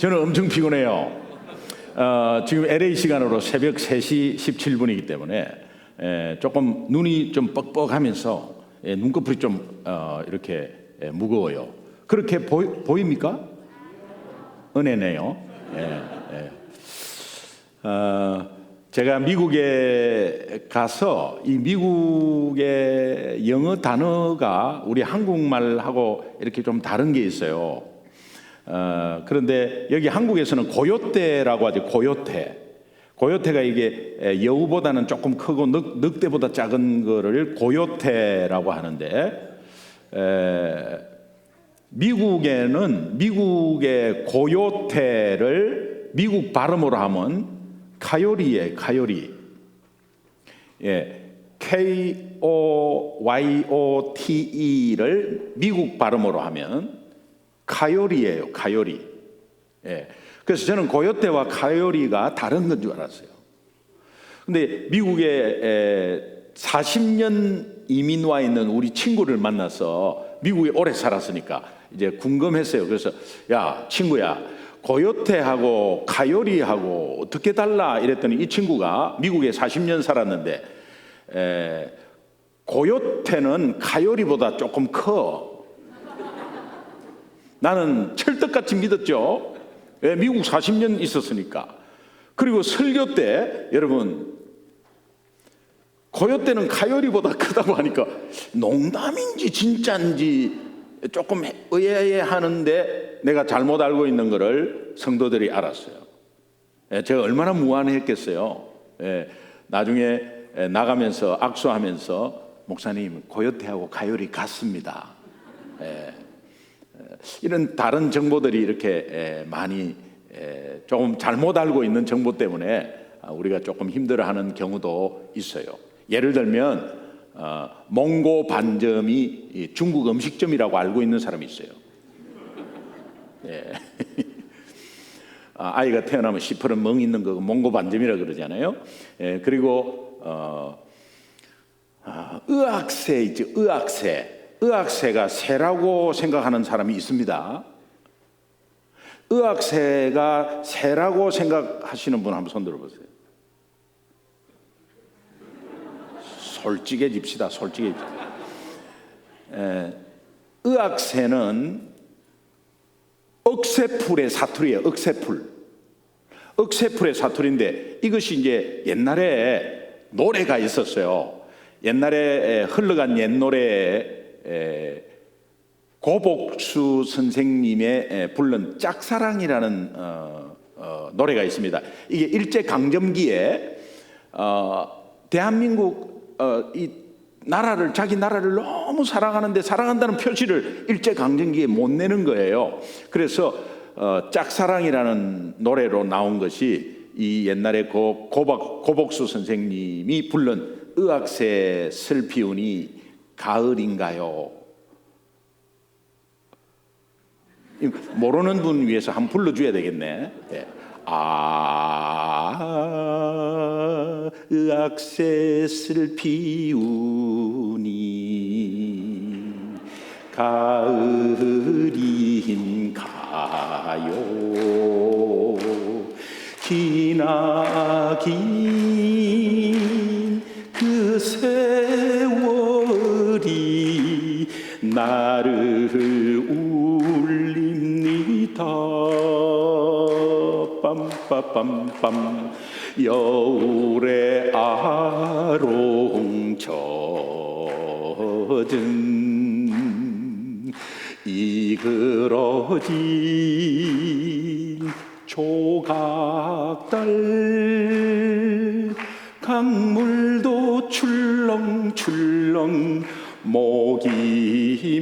저는 엄청 피곤해요. 지금 LA 시간으로 새벽 3시 17분이기 때문에 조금 눈이 좀 뻑뻑하면서 눈꺼풀이 좀 이렇게 무거워요. 그렇게 보입니까? 은혜네요. 제가 미국에 가서 이 미국의 영어 단어가 우리 한국말하고 이렇게 좀 다른 게 있어요. 그런데 여기 한국에서는 고요테라고 하죠. 고요테가 이게 여우보다는 조금 크고 늑대보다 작은 거를 고요테라고 하는데, 미국에는 미국의 고요테를 미국 발음으로 하면 카요리예요. 카요리. KOYOTE를 미국 발음으로 하면 카요리예요. 카요리. 그래서 저는 고요테와 카요리가 다른 건 줄 알았어요. 근데 미국에 40년 이민 와 있는 우리 친구를 만나서, 미국에 오래 살았으니까 이제 궁금했어요. 그래서 야, 친구야, 고요테하고 카요리하고 어떻게 달라? 이랬더니 이 친구가 미국에 40년 살았는데 고요테는 카요리보다 조금 커. 나는 철떡같이 믿었죠. 미국 40년 있었으니까. 그리고 설교 때 여러분, 고요테는 카요리보다 크다고 하니까 농담인지 진짜인지 조금 의아해하는데 내가 잘못 알고 있는 것을 성도들이 알았어요. 제가 얼마나 무안했겠어요. 나중에 나가면서 악수하면서 목사님, 고요테하고 카요리 같습니다. 이런 다른 정보들이 이렇게 많이 조금 잘못 알고 있는 정보 때문에 우리가 조금 힘들어하는 경우도 있어요. 예를 들면 몽고 반점이 중국 음식점이라고 알고 있는 사람이 있어요. 아이가 태어나면 시퍼런 멍 있는 거 몽고 반점이라고 그러잖아요. 그리고 의학새 있죠. 의학새가 새라고 생각하는 사람이 있습니다. 의학새가 새라고 생각하시는 분 한번 손 들어보세요. 솔직해집시다. 의학새는 억새풀의 사투리예요. 억새풀의 사투리인데, 이것이 이제 옛날에 노래가 있었어요. 옛날에 흘러간 옛 노래에 고복수 선생님의 부른 짝사랑이라는 노래가 있습니다. 이게 일제강점기에 대한민국 이 나라를, 자기 나라를 너무 사랑하는데 사랑한다는 표시를 일제강점기에 못 내는 거예요. 그래서 짝사랑이라는 노래로 나온 것이 이 옛날에 고복수 선생님이 부른 의학새 슬피우니 가을인가요? 모르는 분 위해서 한번 불러줘야 되겠네. 의학새 슬피우니 가을인가요? 기나긴 그 세월이 나를 울립니다. 빰빰빰빰 여울에 아롱 젖은 이그러진 조각들 강물도 출렁출렁 목이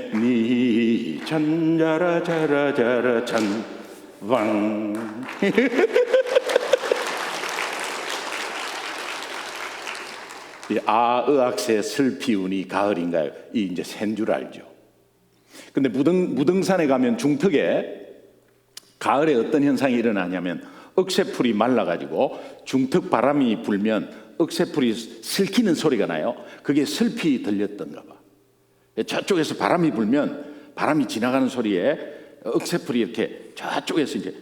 맴니 잔자라자라자라 잔왕. 의학새 슬피우니 가을인가요? 이 이제 센 줄 알죠. 근데 무등산에 가면 중턱에 가을에 어떤 현상이 일어나냐면 억새풀이 말라가지고 중턱 바람이 불면 억새풀이 슬키는 소리가 나요. 그게 슬피 들렸던가 봐. 저쪽에서 바람이 불면 바람이 지나가는 소리에 억새풀이 이렇게 저쪽에서 이제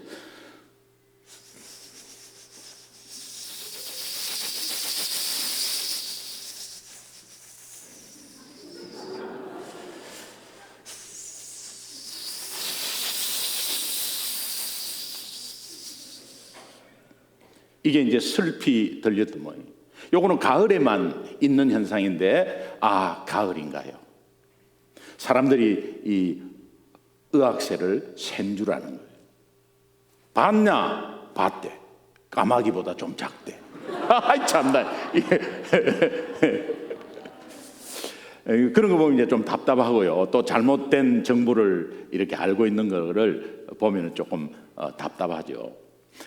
이게 이제 슬피 들렸던 모양이에요. 요거는 가을에만 있는 현상인데, 아, 가을인가요? 사람들이 이 의학새를 센 줄 아는 거예요. 봤냐? 봤대. 까마귀보다 좀 작대. 아이 참나. 그런 거 보면 이제 좀 답답하고요. 또 잘못된 정보를 이렇게 알고 있는 거를 보면 조금 답답하죠.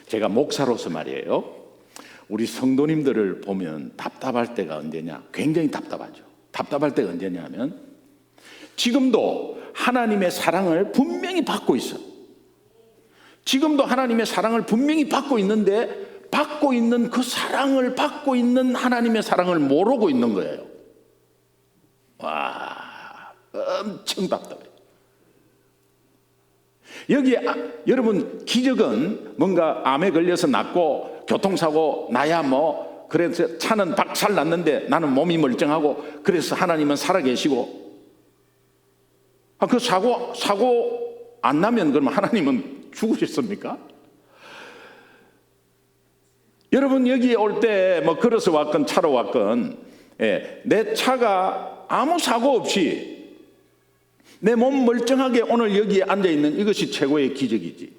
제가 목사로서 말이에요, 우리 성도님들을 보면 답답할 때가 언제냐? 굉장히 답답하죠. 답답할 때가 언제냐면, 지금도 하나님의 사랑을 분명히 받고 있어. 지금도 하나님의 사랑을 분명히 받고 있는데, 받고 있는 그 사랑을 받고 있는 하나님의 사랑을 모르고 있는 거예요. 와, 엄청 답답해요. 여기 여러분, 기적은 뭔가 암에 걸려서 낫고 교통사고 나야 뭐 그래서 차는 박살 났는데 나는 몸이 멀쩡하고 그래서 하나님은 살아계시고, 그 사고 안 나면 그러면 하나님은 죽으셨습니까? 여러분, 여기 올 때 뭐 걸어서 왔건 차로 왔건, 내 차가 아무 사고 없이 내 몸 멀쩡하게 오늘 여기에 앉아있는 이것이 최고의 기적이지.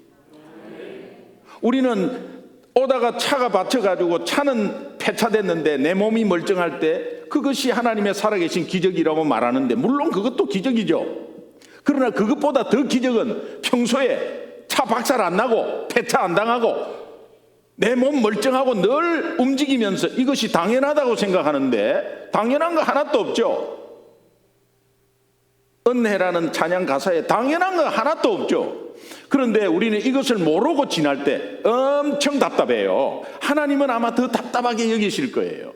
우리는 오다가 차가 받쳐가지고 차는 폐차됐는데 내 몸이 멀쩡할 때 그것이 하나님의 살아계신 기적이라고 말하는데, 물론 그것도 기적이죠. 그러나 그것보다 더 기적은 평소에 차 박살 안 나고 폐차 안 당하고 내 몸 멀쩡하고 늘 움직이면서, 이것이 당연하다고 생각하는데 당연한 거 하나도 없죠. 은혜라는 찬양 가사에 당연한 거 하나도 없죠. 그런데 우리는 이것을 모르고 지날 때 엄청 답답해요. 하나님은 아마 더 답답하게 여기실 거예요.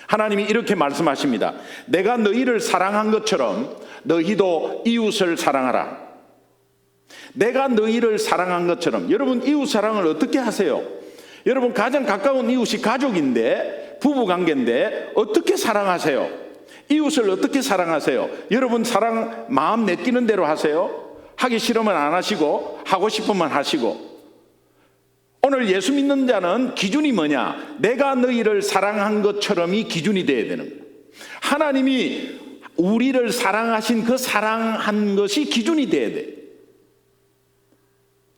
하나님이 이렇게 말씀하십니다. 내가 너희를 사랑한 것처럼 너희도 이웃을 사랑하라. 내가 너희를 사랑한 것처럼. 여러분, 이웃 사랑을 어떻게 하세요? 여러분, 가장 가까운 이웃이 가족인데, 부부관계인데 어떻게 사랑하세요? 이웃을 어떻게 사랑하세요? 여러분, 사랑 마음 내키는 대로 하세요? 하기 싫으면 안 하시고 하고 싶으면 하시고. 오늘 예수 믿는 자는 기준이 뭐냐? 내가 너희를 사랑한 것처럼이 기준이 돼야 되는 거예요. 하나님이 우리를 사랑하신 그 사랑한 것이 기준이 돼야 돼.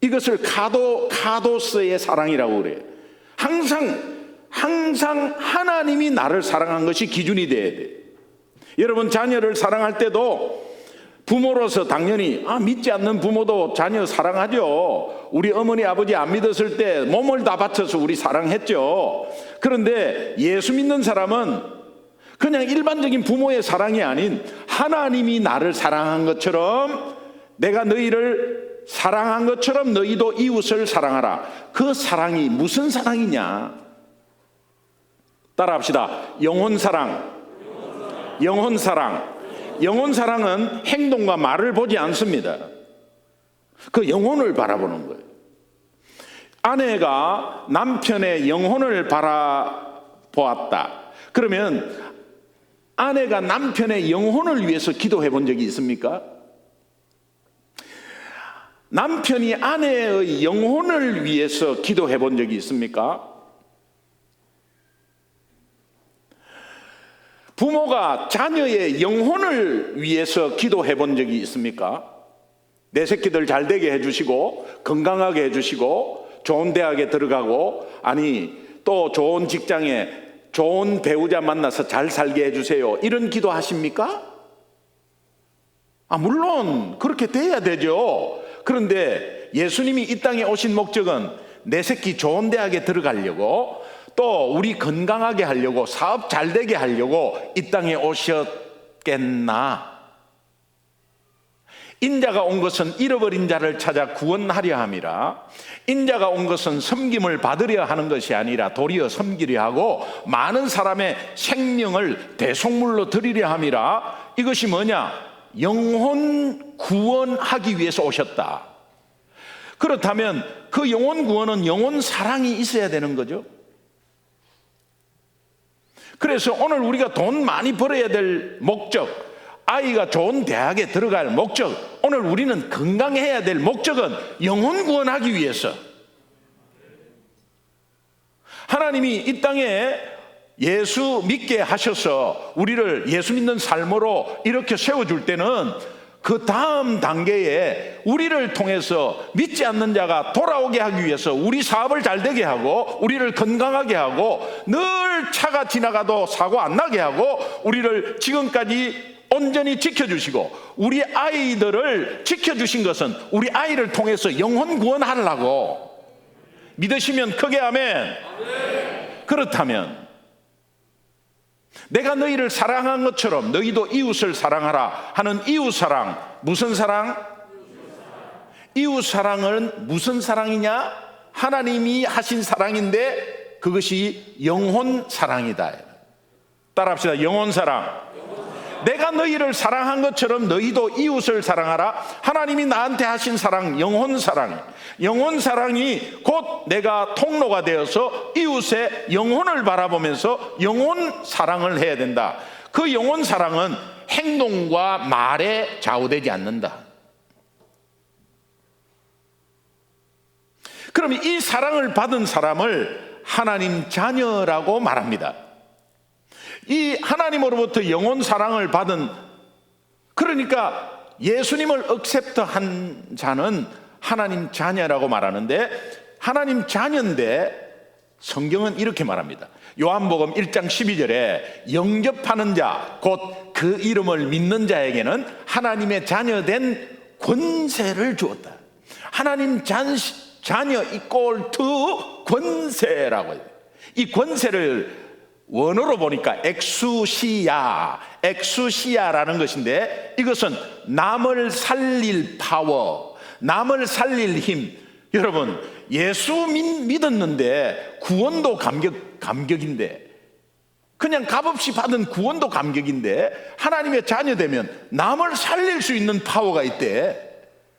이것을 카도스의 사랑이라고 그래요. 항상 하나님이 나를 사랑한 것이 기준이 돼야 돼. 여러분, 자녀를 사랑할 때도 부모로서 당연히 믿지 않는 부모도 자녀 사랑하죠. 우리 어머니 아버지 안 믿었을 때 몸을 다 바쳐서 우리 사랑했죠. 그런데 예수 믿는 사람은 그냥 일반적인 부모의 사랑이 아닌, 하나님이 나를 사랑한 것처럼, 내가 너희를 사랑한 것처럼 너희도 이웃을 사랑하라. 그 사랑이 무슨 사랑이냐? 따라합시다. 영혼사랑. 영혼사랑은 행동과 말을 보지 않습니다. 그 영혼을 바라보는 거예요. 아내가 남편의 영혼을 바라보았다. 그러면 아내가 남편의 영혼을 위해서 기도해 본 적이 있습니까? 남편이 아내의 영혼을 위해서 기도해 본 적이 있습니까? 부모가 자녀의 영혼을 위해서 기도해 본 적이 있습니까? 내 새끼들 잘 되게 해주시고, 건강하게 해주시고, 좋은 대학에 들어가고, 또 좋은 직장에 좋은 배우자 만나서 잘 살게 해주세요. 이런 기도 하십니까? 물론 그렇게 돼야 되죠. 그런데 예수님이 이 땅에 오신 목적은 내 새끼 좋은 대학에 들어가려고, 또 우리 건강하게 하려고, 사업 잘 되게 하려고 이 땅에 오셨겠나? 인자가 온 것은 잃어버린 자를 찾아 구원하려 함이라. 인자가 온 것은 섬김을 받으려 하는 것이 아니라 도리어 섬기려 하고 많은 사람의 생명을 대속물로 드리려 함이라. 이것이 뭐냐? 영혼 구원하기 위해서 오셨다. 그렇다면 그 영혼 구원은 영혼 사랑이 있어야 되는 거죠. 그래서 오늘 우리가 돈 많이 벌어야 될 목적, 아이가 좋은 대학에 들어갈 목적, 오늘 우리는 건강해야 될 목적은 영혼 구원하기 위해서. 하나님이 이 땅에 예수 믿게 하셔서 우리를 예수 믿는 삶으로 이렇게 세워줄 때는 그 다음 단계에 우리를 통해서 믿지 않는 자가 돌아오게 하기 위해서 우리 사업을 잘 되게 하고 우리를 건강하게 하고 늘 차가 지나가도 사고 안 나게 하고 우리를 지금까지 온전히 지켜주시고 우리 아이들을 지켜주신 것은 우리 아이를 통해서 영혼 구원하려고. 믿으시면 크게 아멘. 그렇다면 내가 너희를 사랑한 것처럼 너희도 이웃을 사랑하라 하는 이웃사랑, 무슨 사랑? 이웃사랑은 무슨 사랑이냐? 하나님이 하신 사랑인데 그것이 영혼사랑이다. 따라합시다. 영혼사랑. 내가 너희를 사랑한 것처럼 너희도 이웃을 사랑하라. 하나님이 나한테 하신 사랑, 영혼사랑. 영혼사랑이 곧 내가 통로가 되어서 이웃의 영혼을 바라보면서 영혼사랑을 해야 된다. 그 영혼사랑은 행동과 말에 좌우되지 않는다. 그럼 이 사랑을 받은 사람을 하나님 자녀라고 말합니다. 이 하나님으로부터 영혼 사랑을 받은, 그러니까 예수님을 억셉트한 자는 하나님 자녀라고 말하는데, 하나님 자녀인데 성경은 이렇게 말합니다. 요한복음 1장 12절에 영접하는 자, 곧 그 이름을 믿는 자에게는 하나님의 자녀된 권세를 주었다. 하나님 자녀 이꼴 투 권세라고 해요. 이 권세를 원어로 보니까 엑수시아라는 것인데, 이것은 남을 살릴 파워, 남을 살릴 힘. 여러분, 예수 믿었는데 구원도 감격인데, 그냥 값없이 받은 구원도 감격인데, 하나님의 자녀 되면 남을 살릴 수 있는 파워가 있대.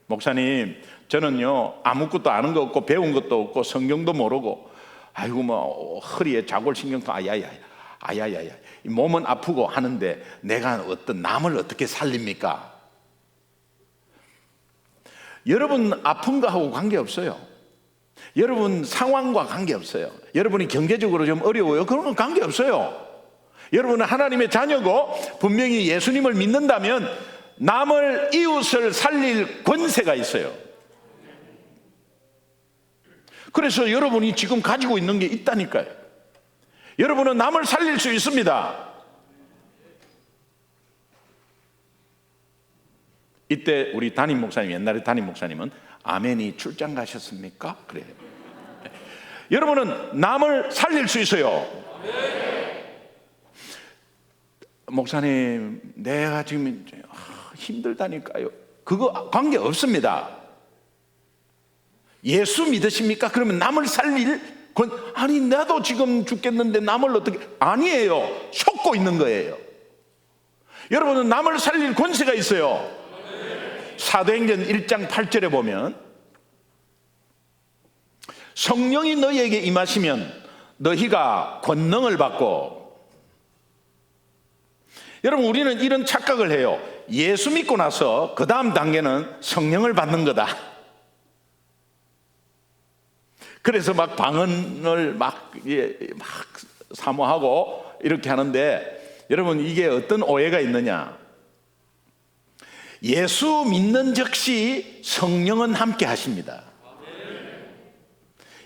목사님, 저는요 아무것도 아는 거 없고 배운 것도 없고 성경도 모르고, 아이고 뭐 허리에 좌골신경도 아야야 몸은 아프고 하는데 내가 어떤 남을 어떻게 살립니까? 여러분 아픈 거하고 관계없어요. 여러분 상황과 관계없어요. 여러분이 경제적으로 좀 어려워요, 그런 건 관계없어요. 여러분은 하나님의 자녀고 분명히 예수님을 믿는다면 남을, 이웃을 살릴 권세가 있어요. 그래서 여러분이 지금 가지고 있는 게 있다니까요. 여러분은 남을 살릴 수 있습니다. 이때 우리 담임 목사님, 옛날에 담임 목사님은 아멘이 출장 가셨습니까? 그래요. 여러분은 남을 살릴 수 있어요. 목사님, 내가 지금 힘들다니까요. 그거 관계 없습니다. 예수 믿으십니까? 그러면 남을 살릴 아니 나도 지금 죽겠는데 남을 어떻게, 아니에요. 속고 있는 거예요. 여러분은 남을 살릴 권세가 있어요. 사도행전 1장 8절에 보면 성령이 너희에게 임하시면 너희가 권능을 받고, 여러분 우리는 이런 착각을 해요. 예수 믿고 나서 그 다음 단계는 성령을 받는 거다. 그래서 막 방언을 막 사모하고 이렇게 하는데, 여러분 이게 어떤 오해가 있느냐? 예수 믿는 즉시 성령은 함께 하십니다.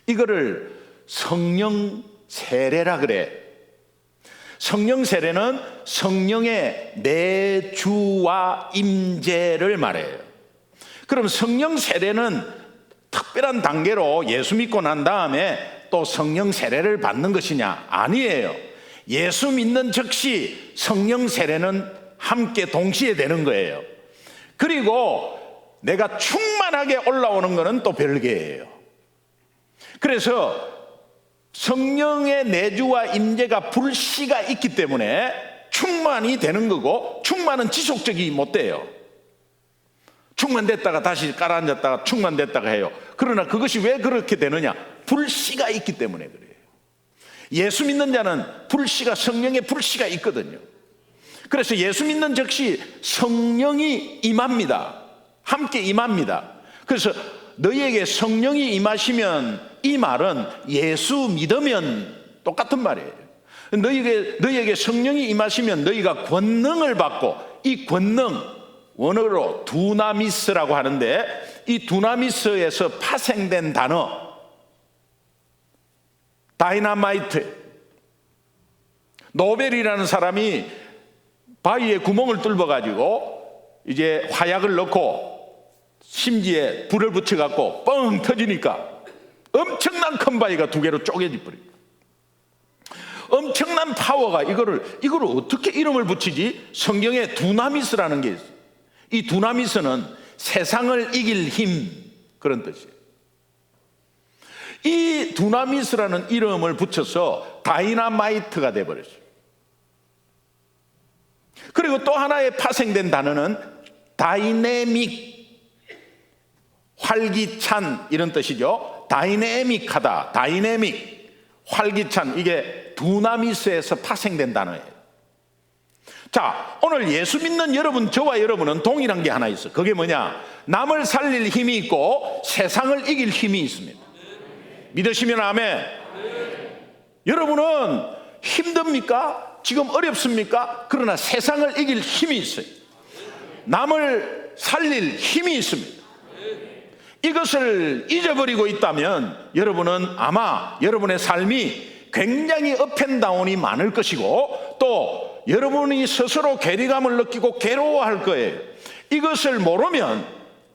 이거를 성령 세례라 그래. 성령 세례는 성령의 내주와 임재를 말해요. 그럼 성령 세례는 특별한 단계로 예수 믿고 난 다음에 또 성령 세례를 받는 것이냐? 아니에요. 예수 믿는 즉시 성령 세례는 함께 동시에 되는 거예요. 그리고 내가 충만하게 올라오는 것은 또 별개예요. 그래서 성령의 내주와 임재가 불씨가 있기 때문에 충만이 되는 거고, 충만은 지속적이 못 돼요. 충만됐다가 다시 가라앉았다가 충만됐다가 해요. 그러나 그것이 왜 그렇게 되느냐? 불씨가 있기 때문에 그래요. 예수 믿는 자는 불씨가, 성령의 불씨가 있거든요. 그래서 예수 믿는 즉시 성령이 임합니다. 함께 임합니다. 그래서 너희에게 성령이 임하시면, 이 말은 예수 믿으면 똑같은 말이에요. 너희에게 성령이 임하시면 너희가 권능을 받고, 이 권능, 원어로 두나미스라고 하는데, 이 두나미스에서 파생된 단어 다이나마이트. 노벨이라는 사람이 바위에 구멍을 뚫어 가지고 이제 화약을 넣고 심지에 불을 붙여 갖고 뻥 터지니까 엄청난 큰 바위가 두 개로 쪼개져 버려요. 엄청난 파워가, 이거를 어떻게 이름을 붙이지? 성경에 두나미스라는 게 있어요. 이 두나미스는 세상을 이길 힘, 그런 뜻이에요. 이 두나미스라는 이름을 붙여서 다이나마이트가 돼버렸어요. 그리고 또 하나의 파생된 단어는 다이내믹, 활기찬, 이런 뜻이죠. 다이내믹하다, 다이내믹, 활기찬, 이게 두나미스에서 파생된 단어예요. 자, 오늘 예수 믿는 여러분, 저와 여러분은 동일한 게 하나 있어요. 그게 뭐냐? 남을 살릴 힘이 있고 세상을 이길 힘이 있습니다. 믿으시면 아멘. 여러분은 힘듭니까? 지금 어렵습니까? 그러나 세상을 이길 힘이 있어요. 남을 살릴 힘이 있습니다. 이것을 잊어버리고 있다면 여러분은 아마 여러분의 삶이 굉장히 업앤다운이 많을 것이고, 또 여러분이 스스로 괴리감을 느끼고 괴로워할 거예요. 이것을 모르면,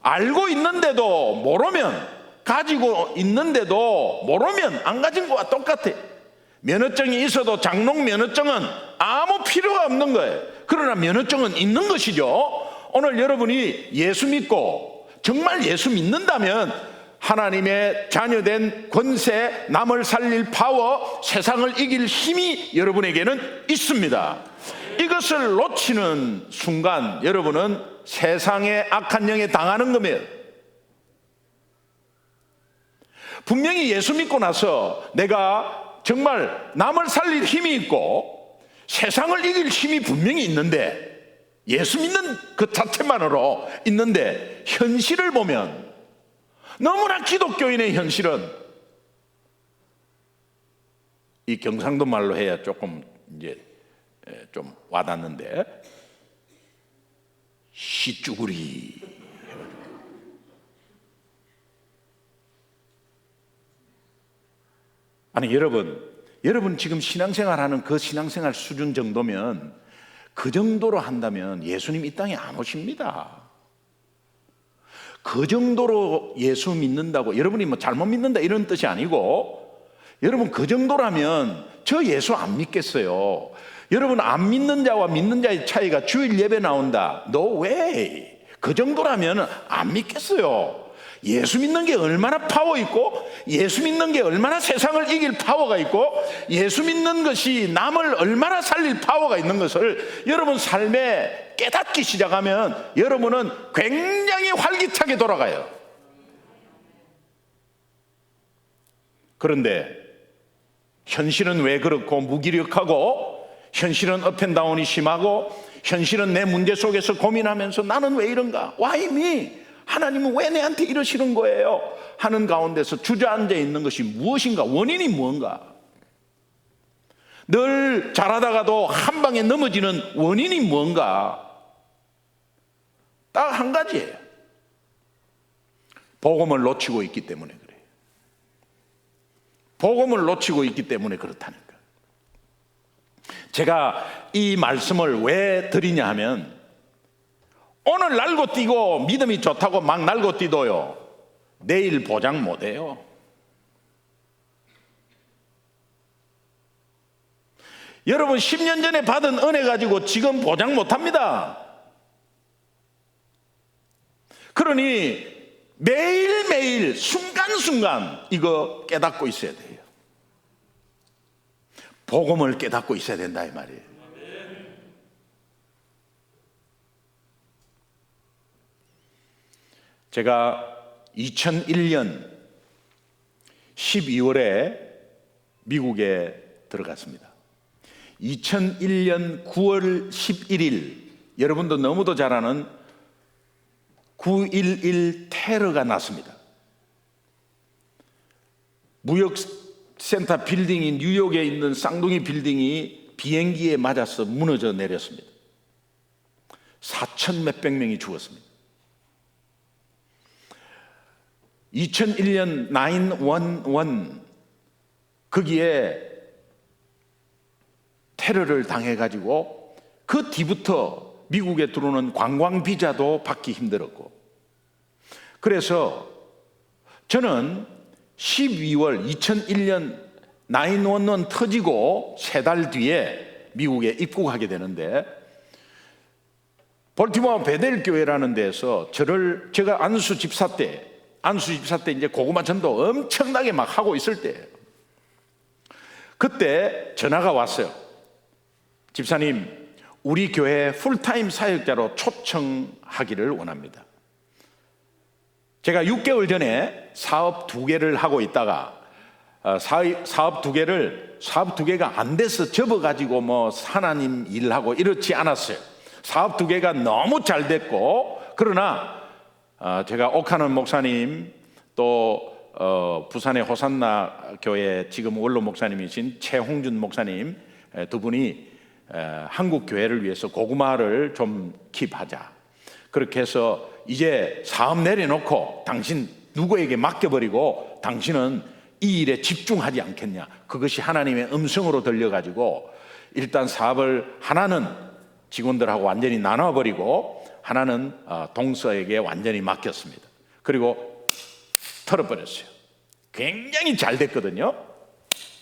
알고 있는데도 모르면, 가지고 있는데도 모르면 안 가진 것과 똑같아. 면허증이 있어도 장롱 면허증은 아무 필요가 없는 거예요. 그러나 면허증은 있는 것이죠. 오늘 여러분이 예수 믿고 정말 예수 믿는다면 하나님의 자녀된 권세, 남을 살릴 파워, 세상을 이길 힘이 여러분에게는 있습니다. 이것을 놓치는 순간 여러분은 세상의 악한 영에 당하는 겁니다. 분명히 예수 믿고 나서 내가 정말 남을 살릴 힘이 있고 세상을 이길 힘이 분명히 있는데, 예수 믿는 그 자체만으로 있는데, 현실을 보면 너무나 기독교인의 현실은, 이 경상도 말로 해야 조금 이제 좀 와닿는데, 시쭈구리. 아니 여러분 지금 신앙생활 하는 그 신앙생활 수준 정도면, 그 정도로 한다면 예수님 이 땅에 안 오십니다. 그 정도로 예수 믿는다고 여러분이 뭐 잘못 믿는다 이런 뜻이 아니고, 여러분 그 정도라면 저 예수 안 믿겠어요. 여러분 안 믿는 자와 믿는 자의 차이가 주일 예배 나온다, No way. 그 정도라면 안 믿겠어요. 예수 믿는 게 얼마나 파워 있고, 예수 믿는 게 얼마나 세상을 이길 파워가 있고, 예수 믿는 것이 남을 얼마나 살릴 파워가 있는 것을 여러분 삶에 깨닫기 시작하면 여러분은 굉장히 활기차게 돌아가요. 그런데 현실은 왜 그렇고 무기력하고, 현실은 업앤다운이 심하고, 현실은 내 문제 속에서 고민하면서 나는 왜 이런가? Why me? 하나님은 왜 내한테 이러시는 거예요? 하는 가운데서 주저앉아 있는 것이 무엇인가? 원인이 무언가? 늘 잘하다가도 한 방에 넘어지는 원인이 무언가? 딱 한 가지예요. 복음을 놓치고 있기 때문에 그래요. 복음을 놓치고 있기 때문에 그렇다니까. 제가 이 말씀을 왜 드리냐 하면, 오늘 날고 뛰고 믿음이 좋다고 막 날고 뛰도요, 내일 보장 못해요. 여러분 10년 전에 받은 은혜 가지고 지금 보장 못합니다. 그러니 매일매일 순간순간 이거 깨닫고 있어야 돼요. 복음을 깨닫고 있어야 된다 이 말이에요. 제가 2001년 12월에 미국에 들어갔습니다. 2001년 9월 11일, 여러분도 너무도 잘 아는 9.11 테러가 났습니다. 무역센터 빌딩이, 뉴욕에 있는 쌍둥이 빌딩이 비행기에 맞아서 무너져 내렸습니다. 4천 몇백 명이 죽었습니다. 2001년 9/11, 거기에 테러를 당해가지고 그 뒤부터 미국에 들어오는 관광 비자도 받기 힘들었고, 그래서 저는 12월 2001년 9/11 터지고 3달 뒤에 미국에 입국하게 되는데, 볼티모어 베델 교회라는 데서 제가 안수 집사 때 이제 고구마 전도 엄청나게 막 하고 있을 때예요. 그때 전화가 왔어요. 집사님, 우리 교회 풀타임 사역자로 초청하기를 원합니다. 제가 6개월 전에 사업 2개를 하고 있다가 사업 2개가 안 돼서 접어가지고 뭐 하나님 일하고 이렇지 않았어요. 사업 2개가 너무 잘 됐고, 그러나 제가 오카는 목사님, 또 부산의 호산나 교회 지금 원로 목사님이신 최홍준 목사님 두 분이 한국 교회를 위해서 고구마를 좀 킵하자, 그렇게 해서 이제 사업 내려놓고 당신 누구에게 맡겨버리고 당신은 이 일에 집중하지 않겠냐. 그것이 하나님의 음성으로 들려가지고 일단 사업을 하나는 직원들하고 완전히 나눠버리고 하나는 동서에게 완전히 맡겼습니다. 그리고 털어버렸어요. 굉장히 잘 됐거든요.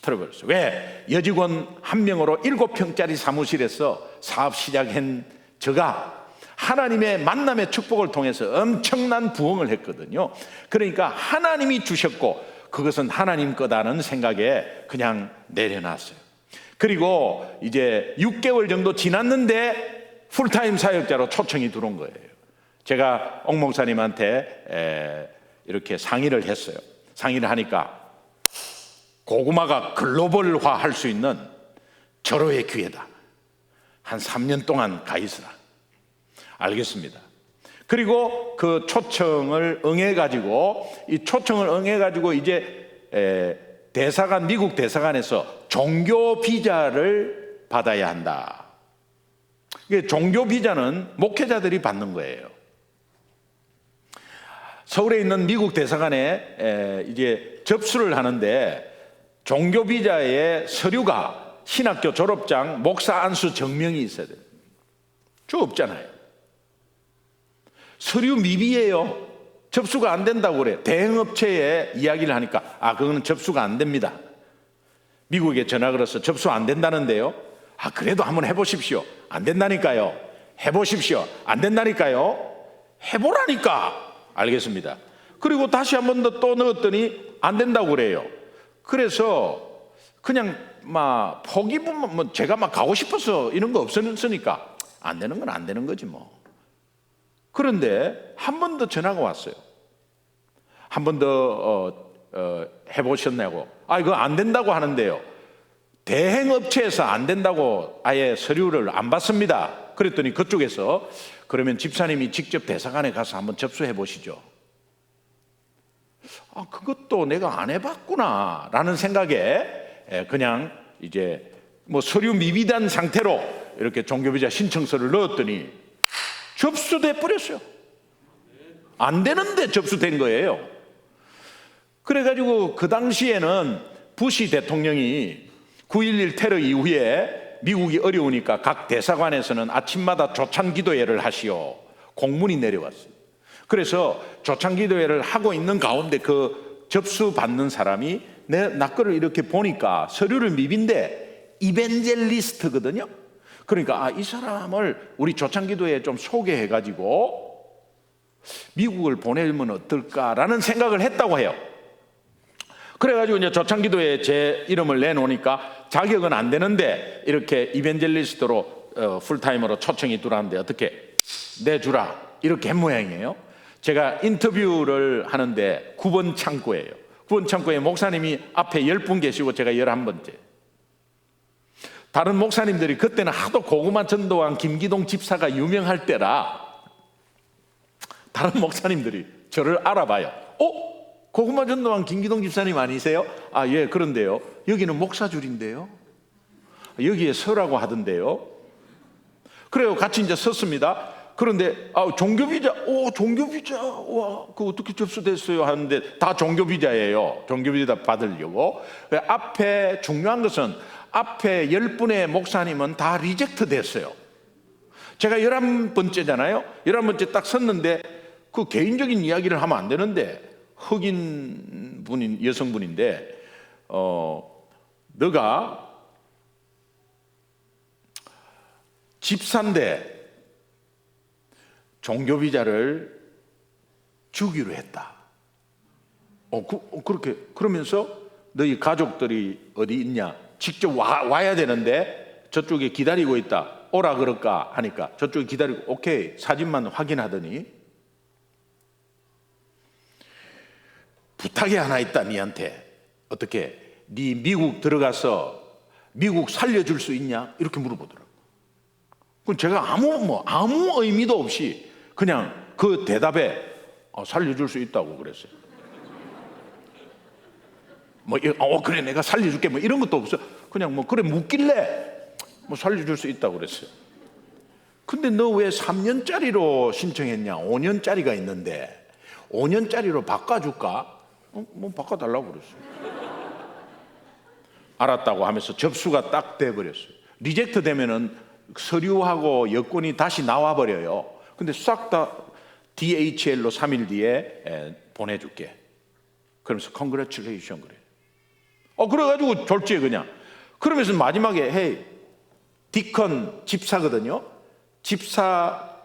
털어버렸어요. 왜? 여직원 1명으로 7평짜리 사무실에서 사업 시작한 제가 하나님의 만남의 축복을 통해서 엄청난 부흥을 했거든요. 그러니까 하나님이 주셨고 그것은 하나님 거다는 생각에 그냥 내려놨어요. 그리고 이제 6개월 정도 지났는데 풀타임 사역자로 초청이 들어온 거예요. 제가 옥 목사님한테 이렇게 상의를 했어요. 상의를 하니까 고구마가 글로벌화 할 수 있는 절호의 기회다. 한 3년 동안 가 있으라. 알겠습니다. 그리고 그 초청을 응해가지고 이제 대사관, 미국 대사관에서 종교 비자를 받아야 한다. 이게 종교 비자는 목회자들이 받는 거예요. 서울에 있는 미국 대사관에 이제 접수를 하는데 종교 비자의 서류가 신학교 졸업장, 목사 안수 증명이 있어야 돼요. 저 없잖아요. 서류 미비예요. 접수가 안 된다고 그래요. 대행업체에 이야기를 하니까 그거는 접수가 안 됩니다. 미국에 전화 걸어서 접수 안 된다는데요. 그래도 한번 해보십시오. 안 된다니까요. 해보십시오. 안 된다니까요. 해보라니까. 알겠습니다. 그리고 다시 한 번 더 또 넣었더니 안 된다고 그래요. 그래서 그냥 막 포기보면 뭐 제가 막 가고 싶어서 이런 거 없었으니까 안 되는 건 안 되는 거지 뭐. 그런데 한 번 더 전화가 왔어요. 한 번 더 해보셨냐고. 이거 안 된다고 하는데요. 대행업체에서 안 된다고 아예 서류를 안 받습니다. 그랬더니 그쪽에서 그러면 집사님이 직접 대사관에 가서 한번 접수해 보시죠. 그것도 내가 안 해봤구나 라는 생각에 그냥 이제 뭐 서류 미비된 상태로 이렇게 종교비자 신청서를 넣었더니 접수돼 버렸어요. 안 되는데 접수된 거예요. 그래가지고 그 당시에는 부시 대통령이 9.11 테러 이후에 미국이 어려우니까 각 대사관에서는 아침마다 조찬 기도회를 하시오. 공문이 내려왔어요. 그래서 조찬 기도회를 하고 있는 가운데 그 접수 받는 사람이 나 거를 이렇게 보니까 서류를 미빈데 이벤젤리스트거든요. 그러니까 이 사람을 우리 조찬 기도회에 좀 소개해가지고 미국을 보내면 어떨까라는 생각을 했다고 해요. 그래가지고 이제 조찬기도에 제 이름을 내놓으니까 자격은 안 되는데 이렇게 이벤젤리스트로 풀타임으로 초청이 들어왔는데 어떻게 내주라 이렇게 한 모양이에요. 제가 인터뷰를 하는데 9번 창고예요. 9번 창고에 목사님이 앞에 10분 계시고 제가 11번째. 다른 목사님들이 그때는 하도 고구마 전도왕 김기동 집사가 유명할 때라 다른 목사님들이 저를 알아봐요. 고구마 전도왕 김기동 집사님 아니세요? 아, 예, 그런데요. 여기는 목사줄인데요. 여기에 서라고 하던데요. 그래요. 같이 이제 섰습니다. 그런데 종교비자, 종교비자, 와, 그 어떻게 접수됐어요? 하는데 다 종교비자예요. 종교비자 받으려고. 앞에 중요한 것은 앞에 10분의 목사님은 다 리젝트 됐어요. 제가 11번째잖아요. 11번째 딱 섰는데 그 개인적인 이야기를 하면 안 되는데 흑인 분인 여성분인데 너가 집사인데 종교비자를 주기로 했다. 그렇게 그러면서 너희 가족들이 어디 있냐? 직접 와야 되는데 저쪽에 기다리고 있다. 오라 그럴까 하니까 저쪽에 기다리고 오케이 사진만 확인하더니 부탁이 하나 있다. 니한테 어떻게 니 미국 들어가서 미국 살려줄 수 있냐? 이렇게 물어보더라고. 그럼 제가 아무 의미도 없이 그냥 그 대답에 살려줄 수 있다고 그랬어요. 그래 내가 살려줄게 이런 것도 없어. 그냥 그래 묻길래 살려줄 수 있다고 그랬어요. 근데 너 왜 3년짜리로 신청했냐? 5년짜리가 있는데 5년짜리로 바꿔줄까? 바꿔달라고 그랬어요. 알았다고 하면서 접수가 딱 돼버렸어요. 리젝트 되면은 서류하고 여권이 다시 나와버려요. 근데 싹 다 DHL로 3일 뒤에 보내줄게. 그러면서 congratulation 그래. 그래가지고 졸지에 그냥. 그러면서 마지막에 헤이 디컨 집사거든요. 집사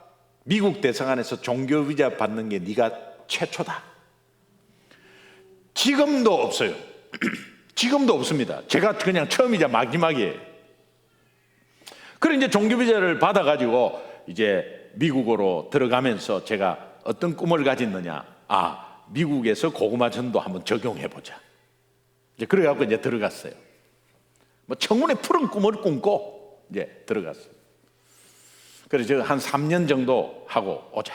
미국 대사관에서 종교비자 받는 게 네가 최초다. 지금도 없어요. 지금도 없습니다. 제가 그냥 처음이자 마지막이에요. 그래 이제 종교비자를 받아가지고 이제 미국으로 들어가면서 제가 어떤 꿈을 가졌느냐? 미국에서 고구마 전도 한번 적용해보자. 이제 그래갖고 이제 들어갔어요. 청운의 푸른 꿈을 꿈고 이제 들어갔어요. 그래서 제가 한 3년 정도 하고 오자.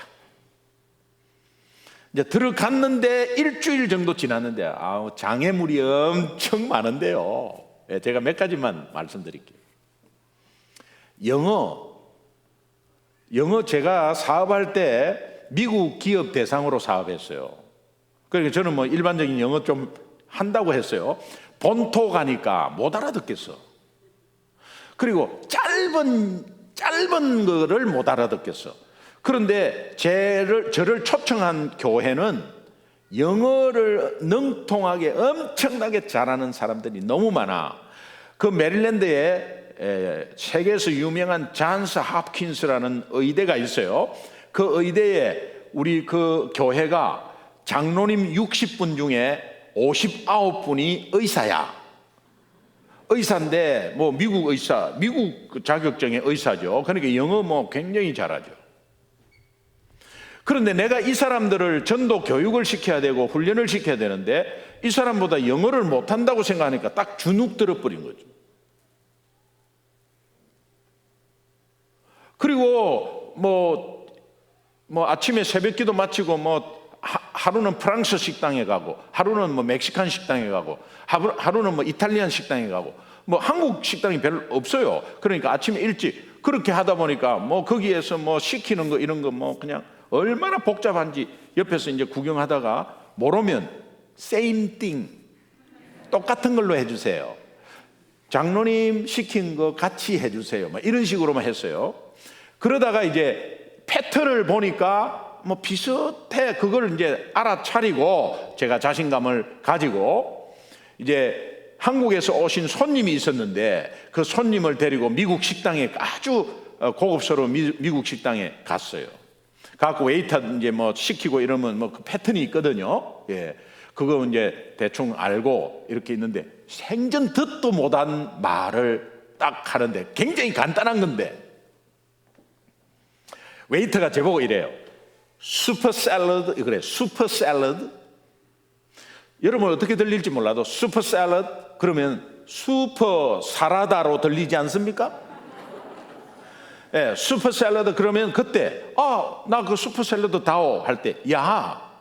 이제 들어갔는데 일주일 정도 지났는데 장애물이 엄청 많은데요. 제가 몇 가지만 말씀드릴게요. 영어 제가 사업할 때 미국 기업 대상으로 사업했어요. 그러니까 저는 일반적인 영어 좀 한다고 했어요. 본토 가니까 못 알아듣겠어. 그리고 짧은 거를 못 알아듣겠어. 그런데 저를 초청한 교회는 영어를 능통하게 엄청나게 잘하는 사람들이 너무 많아. 그 메릴랜드에 세계에서 유명한 잔스 홉킨스라는 의대가 있어요. 그 의대에 우리 그 교회가 장로님 60분 중에 59분이 의사야. 의사인데 미국 의사, 미국 자격증의 의사죠. 그러니까 영어 굉장히 잘하죠. 그런데 내가 이 사람들을 전도 교육을 시켜야 되고 훈련을 시켜야 되는데 이 사람보다 영어를 못한다고 생각하니까 딱 주눅 들어버린 거죠. 그리고 아침에 새벽기도 마치고 하루는 프랑스 식당에 가고 하루는 멕시칸 식당에 가고 하루는 이탈리안 식당에 가고 한국 식당이 별로 없어요. 그러니까 아침에 일찍 그렇게 하다 보니까 거기에서 시키는 거 이런 거 그냥 얼마나 복잡한지 옆에서 이제 구경하다가 모르면 same thing 똑같은 걸로 해주세요. 장로님 시킨 거 같이 해주세요. 이런 식으로만 했어요. 그러다가 이제 패턴을 보니까 비슷해. 그걸 이제 알아차리고 제가 자신감을 가지고 이제 한국에서 오신 손님이 있었는데 그 손님을 데리고 미국 식당에 아주 고급스러운 미국 식당에 갔어요. 갖고 웨이터 이제 시키고 이러면 그 패턴이 있거든요. 예. 그거 이제 대충 알고 이렇게 있는데 생전 듣도 못한 말을 딱 하는데 굉장히 간단한 건데 웨이터가 제보고 이래요. 슈퍼 샐러드, 그래, 슈퍼 샐러드. 여러분 어떻게 들릴지 몰라도 슈퍼 샐러드 그러면 슈퍼 사라다로 들리지 않습니까? 예, 슈퍼 샐러드 그러면 그때 나 그 슈퍼 샐러드 다오 할 때 야,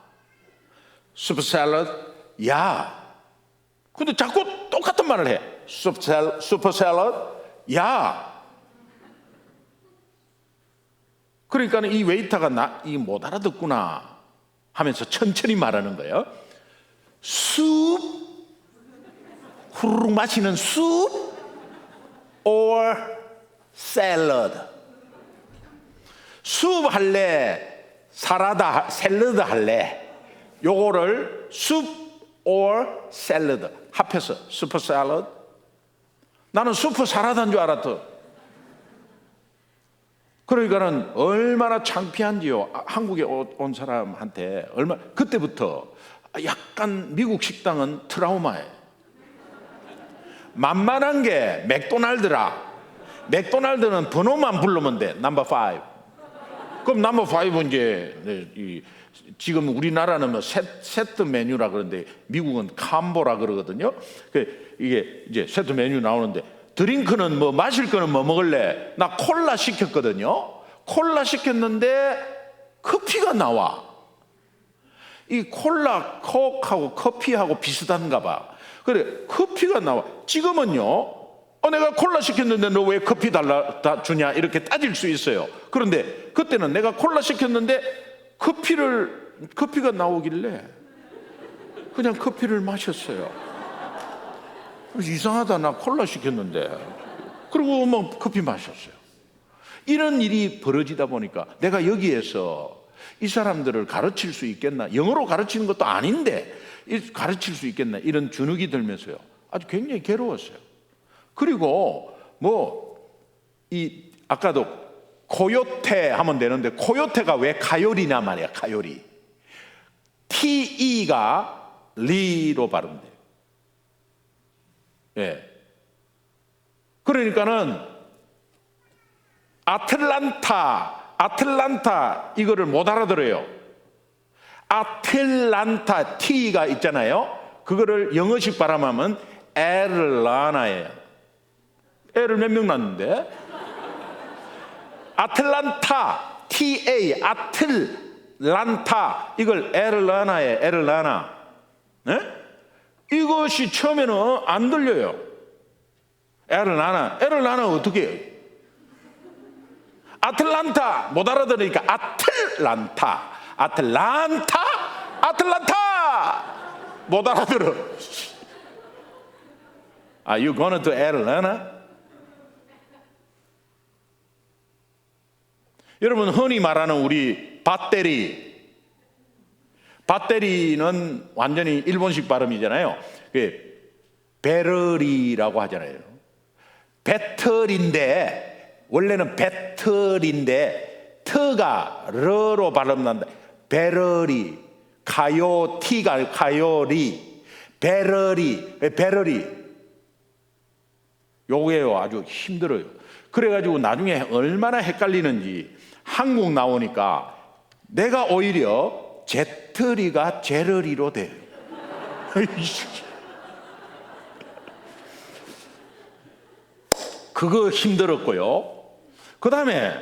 슈퍼 샐러드 야. 근데 자꾸 똑같은 말을 해. 슈퍼 샐러드 야. 그러니까 이 웨이터가 이 못 알아듣구나 하면서 천천히 말하는 거예요. 숲, 후루룩 마시는 숲, or 샐러드. 숲 할래, 사라다, 샐러드 할래. 요거를 숲 or 샐러드 합해서 슈퍼 샐러드. 나는 슈퍼 사라다인 줄 알았더. 그러니까는 얼마나 창피한지요. 한국에 온 사람한테 그때부터 약간 미국 식당은 트라우마예요. 만만한 게 맥도날드라. 맥도날드는 번호만 부르면 돼. 넘버 5. 그럼 넘버 5는 이제 지금 우리나라는 뭐 세트 메뉴라 그러는데 미국은 캄보라 그러거든요. 이게 이제 세트 메뉴 나오는데 드링크는 뭐 마실 거는 뭐 먹을래? 나 콜라 시켰거든요. 콜라 시켰는데 커피가 나와. 이 콜라, 콕하고 커피하고 비슷한가 봐. 그래, 커피가 나와. 지금은요, 내가 콜라 시켰는데 너 왜 커피 다 주냐? 이렇게 따질 수 있어요. 그런데 그때는 내가 콜라 시켰는데 커피가 나오길래 그냥 커피를 마셨어요. 그래서 이상하다, 나 콜라 시켰는데. 그리고 뭐 커피 마셨어요. 이런 일이 벌어지다 보니까 내가 여기에서 이 사람들을 가르칠 수 있겠나? 영어로 가르치는 것도 아닌데 가르칠 수 있겠나? 이런 주눅이 들면서요. 아주 굉장히 괴로웠어요. 그리고 아까도 코요테 하면 되는데 코요테가 왜 가요리냐 말이야. 가요리. TE가 리로 발음돼요. 예. 그러니까는 아틀란타 이거를 못 알아들어요. 아틀란타 T가 있잖아요. 그거를 영어식 발음하면 애틀란타예요. 애를 몇 명 낳는데? 아틀란타 TA 아틀란타 이걸 애틀란타예요. 애틀란타. 네? 이것이 처음에는 안 들려요. 애틀란타 어떻게 해요? 아틀란타 못 알아들으니까 아틀란타 못 알아들어. Are you going to Atlanta? 여러분 흔히 말하는 우리 밧데리는 완전히 일본식 발음이잖아요. 배럴이라고 하잖아요. 배틀인데 원래는 배틀인데 트가 르로 발음난다. 배럴이 가요티가 가요리 배럴이 요게요 아주 힘들어요. 그래가지고 나중에 얼마나 헷갈리는지 한국 나오니까 내가 오히려 제트리가 제러리로 돼요. 그거 힘들었고요. 그 다음에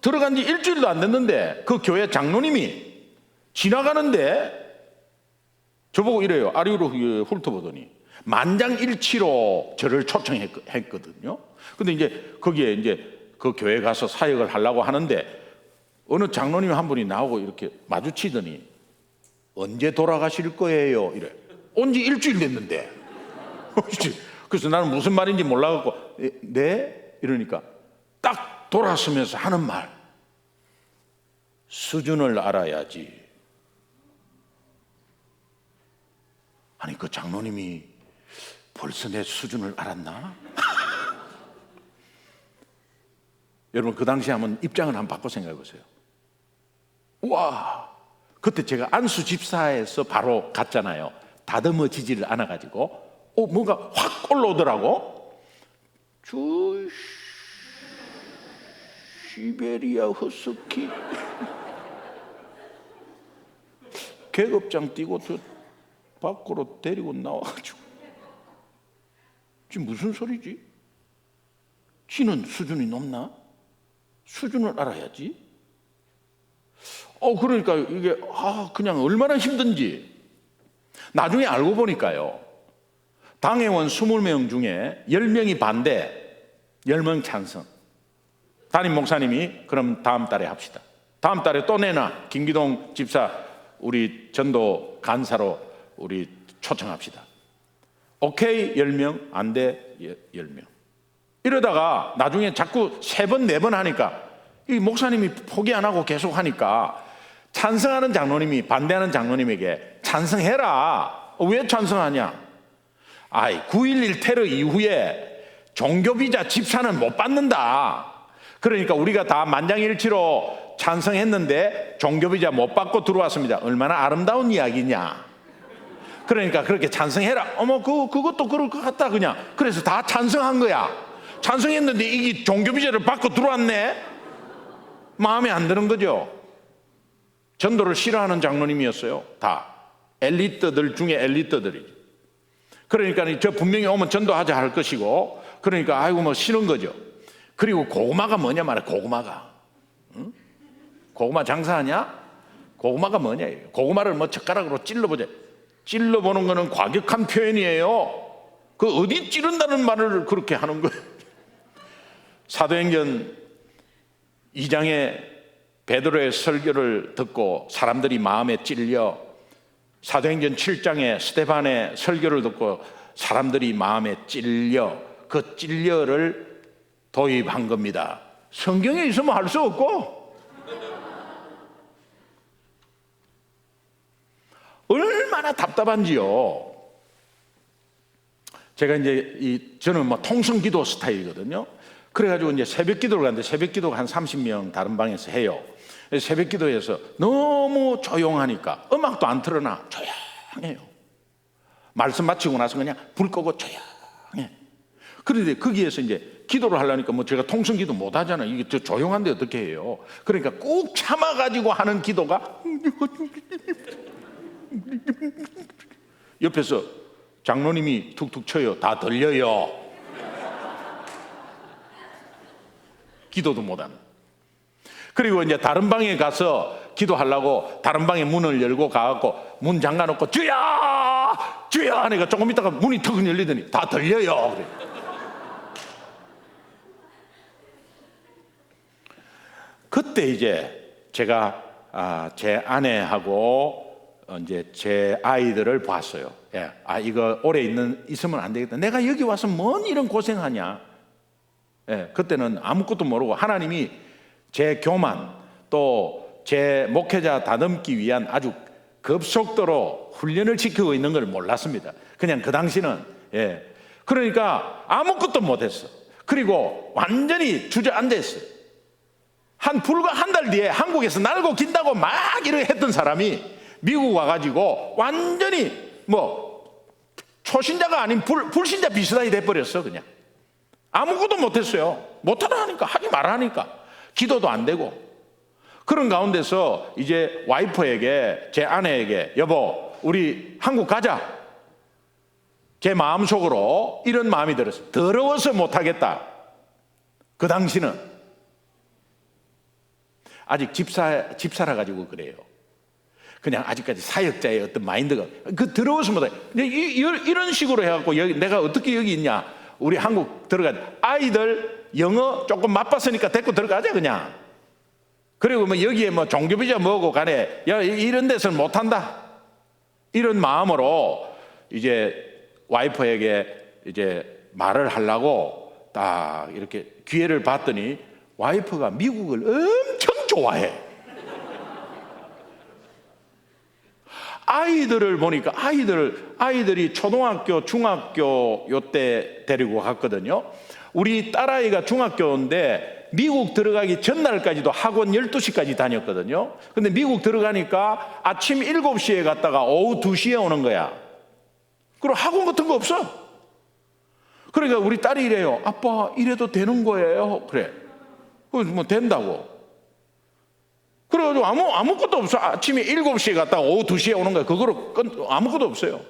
들어간 지 일주일도 안 됐는데 그 교회 장로님이 지나가는데 저보고 이래요. 아래로 훑어보더니 만장일치로 저를 초청했거든요. 근데 이제 거기에 이제 그 교회 가서 사역을 하려고 하는데 어느 장로님 한 분이 나오고 이렇게 마주치더니 언제 돌아가실 거예요? 이래. 온 지 일주일 됐는데. 그래서 나는 무슨 말인지 몰라갖고 네? 이러니까 딱 돌아서면서 하는 말. 수준을 알아야지. 아니 그 장로님이 벌써 내 수준을 알았나? 여러분 그 당시에 한번 입장을 한번 바꿔 생각해 보세요. 우와, 그때 제가 안수 집사에서 바로 갔잖아요. 다듬어지지를 않아가지고 뭔가 확 올라오더라고. 시베리아 허스키. 계급장 띄고 저 밖으로 데리고 나와가지고 지금 무슨 소리지? 지는 수준이 높나? 수준을 알아야지. 그러니까 이게 그냥 얼마나 힘든지 나중에 알고 보니까요, 당회원 20명 중에 10명이 반대, 10명 찬성. 담임 목사님이 그럼 다음 달에 합시다. 다음 달에 또 내놔. 김기동 집사 우리 전도 간사로 우리 초청합시다. 오케이 10명, 안 돼 10명. 이러다가 나중에 자꾸 3번, 4번 하니까 이 목사님이 포기 안 하고 계속 하니까 찬성하는 장로님이 반대하는 장로님에게 찬성해라. 왜 찬성하냐? 9.11 테러 이후에 종교비자 집사는 못 받는다. 그러니까 우리가 다 만장일치로 찬성했는데 종교비자 못 받고 들어왔습니다. 얼마나 아름다운 이야기냐. 그러니까 그렇게 찬성해라. 그것도 그럴 것 같다 그냥. 그래서 다 찬성한 거야. 찬성했는데 이게 종교비자를 받고 들어왔네. 마음에 안 드는 거죠. 전도를 싫어하는 장로님이었어요. 다 엘리트들 중에 엘리트들이. 그러니까 저 분명히 오면 전도하자 할 것이고, 그러니까 뭐 싫은 거죠. 그리고 고구마가 뭐냐 말이야. 고구마가, 응? 고구마 장사하냐? 고구마가 뭐냐. 고구마를 뭐 젓가락으로 찔러보자. 찔러보는 거는 과격한 표현이에요. 그 어디 찌른다는 말을 그렇게 하는 거예요. 사도행전 2장에 베드로의 설교를 듣고 사람들이 마음에 찔려, 사도행전 7장에 스데반의 설교를 듣고 사람들이 마음에 찔려, 그 찔려를 도입한 겁니다. 성경에 있으면 할 수 없고, 얼마나 답답한지요. 제가 이제 저는 뭐 통성기도 스타일이거든요. 그래가지고 이제 새벽 기도를 가는데, 새벽 기도가 한 30명 다른 방에서 해요. 새벽 기도에서 너무 조용하니까 음악도 안 틀어놔. 조용해요. 말씀 마치고 나서 그냥 불 끄고 조용해. 그런데 거기에서 이제 기도를 하려니까 뭐 제가 통성 기도 못 하잖아요. 이게 저 조용한데 어떻게 해요? 그러니까 꾹 참아가지고 하는 기도가 옆에서 장로님이 툭툭 쳐요. 다 들려요. 기도도 못하는. 그리고 이제 다른 방에 가서 기도하려고 다른 방에 문을 열고 가갖고 문 잠가놓고 주여! 주여! 하니까 조금 있다가 문이 턱 열리더니 다 들려요. 그래. 그때 이제 제가 제 아내하고 이제 제 아이들을 봤어요. 예. 이거 오래 있으면 안 되겠다. 내가 여기 와서 뭔 이런 고생하냐. 예. 그때는 아무것도 모르고 하나님이 제 교만 또 제 목회자 다듬기 위한 아주 급속도로 훈련을 시키고 있는 걸 몰랐습니다. 그냥 그 당시는. 예. 그러니까 아무것도 못했어. 그리고 완전히 주저앉아 있어요. 불과 한 달 뒤에 한국에서 날고 긴다고 막 이렇게 했던 사람이 미국 와가지고 완전히 뭐 초신자가 아닌 불신자 비슷하게 돼버렸어. 그냥 아무것도 못했어요. 못하라 하니까, 하지 말라 하니까, 기도도 안 되고. 그런 가운데서 이제 와이프에게, 제 아내에게, 여보 우리 한국 가자. 제 마음속으로 이런 마음이 들었어요. 더러워서 못하겠다. 그 당시는 아직 집사라 가지고 그래요. 그냥 아직까지 사역자의 어떤 마인드가 더러워서 못해. 이런 식으로 해갖고 내가 어떻게 여기 있냐. 우리 한국 들어가자. 아이들 영어 조금 맛봤으니까 데리고 들어가자 그냥. 그리고 뭐 여기에 뭐 종교비자 뭐고 간에 이런 데서는 못한다. 이런 마음으로 이제 와이프에게 이제 말을 하려고 딱 이렇게 기회를 봤더니 와이프가 미국을 엄청 좋아해. 아이들을 보니까 아이들이 초등학교, 중학교 요때 데리고 갔거든요. 우리 딸아이가 중학교인데 미국 들어가기 전날까지도 학원 12시까지 다녔거든요. 근데 미국 들어가니까 아침 7시에 갔다가 오후 2시에 오는 거야. 그리고 학원 같은 거 없어. 그러니까 우리 딸이 이래요. 아빠 이래도 되는 거예요? 그래. 뭐 된다고. 그래가지고 아무것도 없어. 아침에 7시에 갔다가 오후 2시에 오는 거야. 그거로 아무것도 없어요.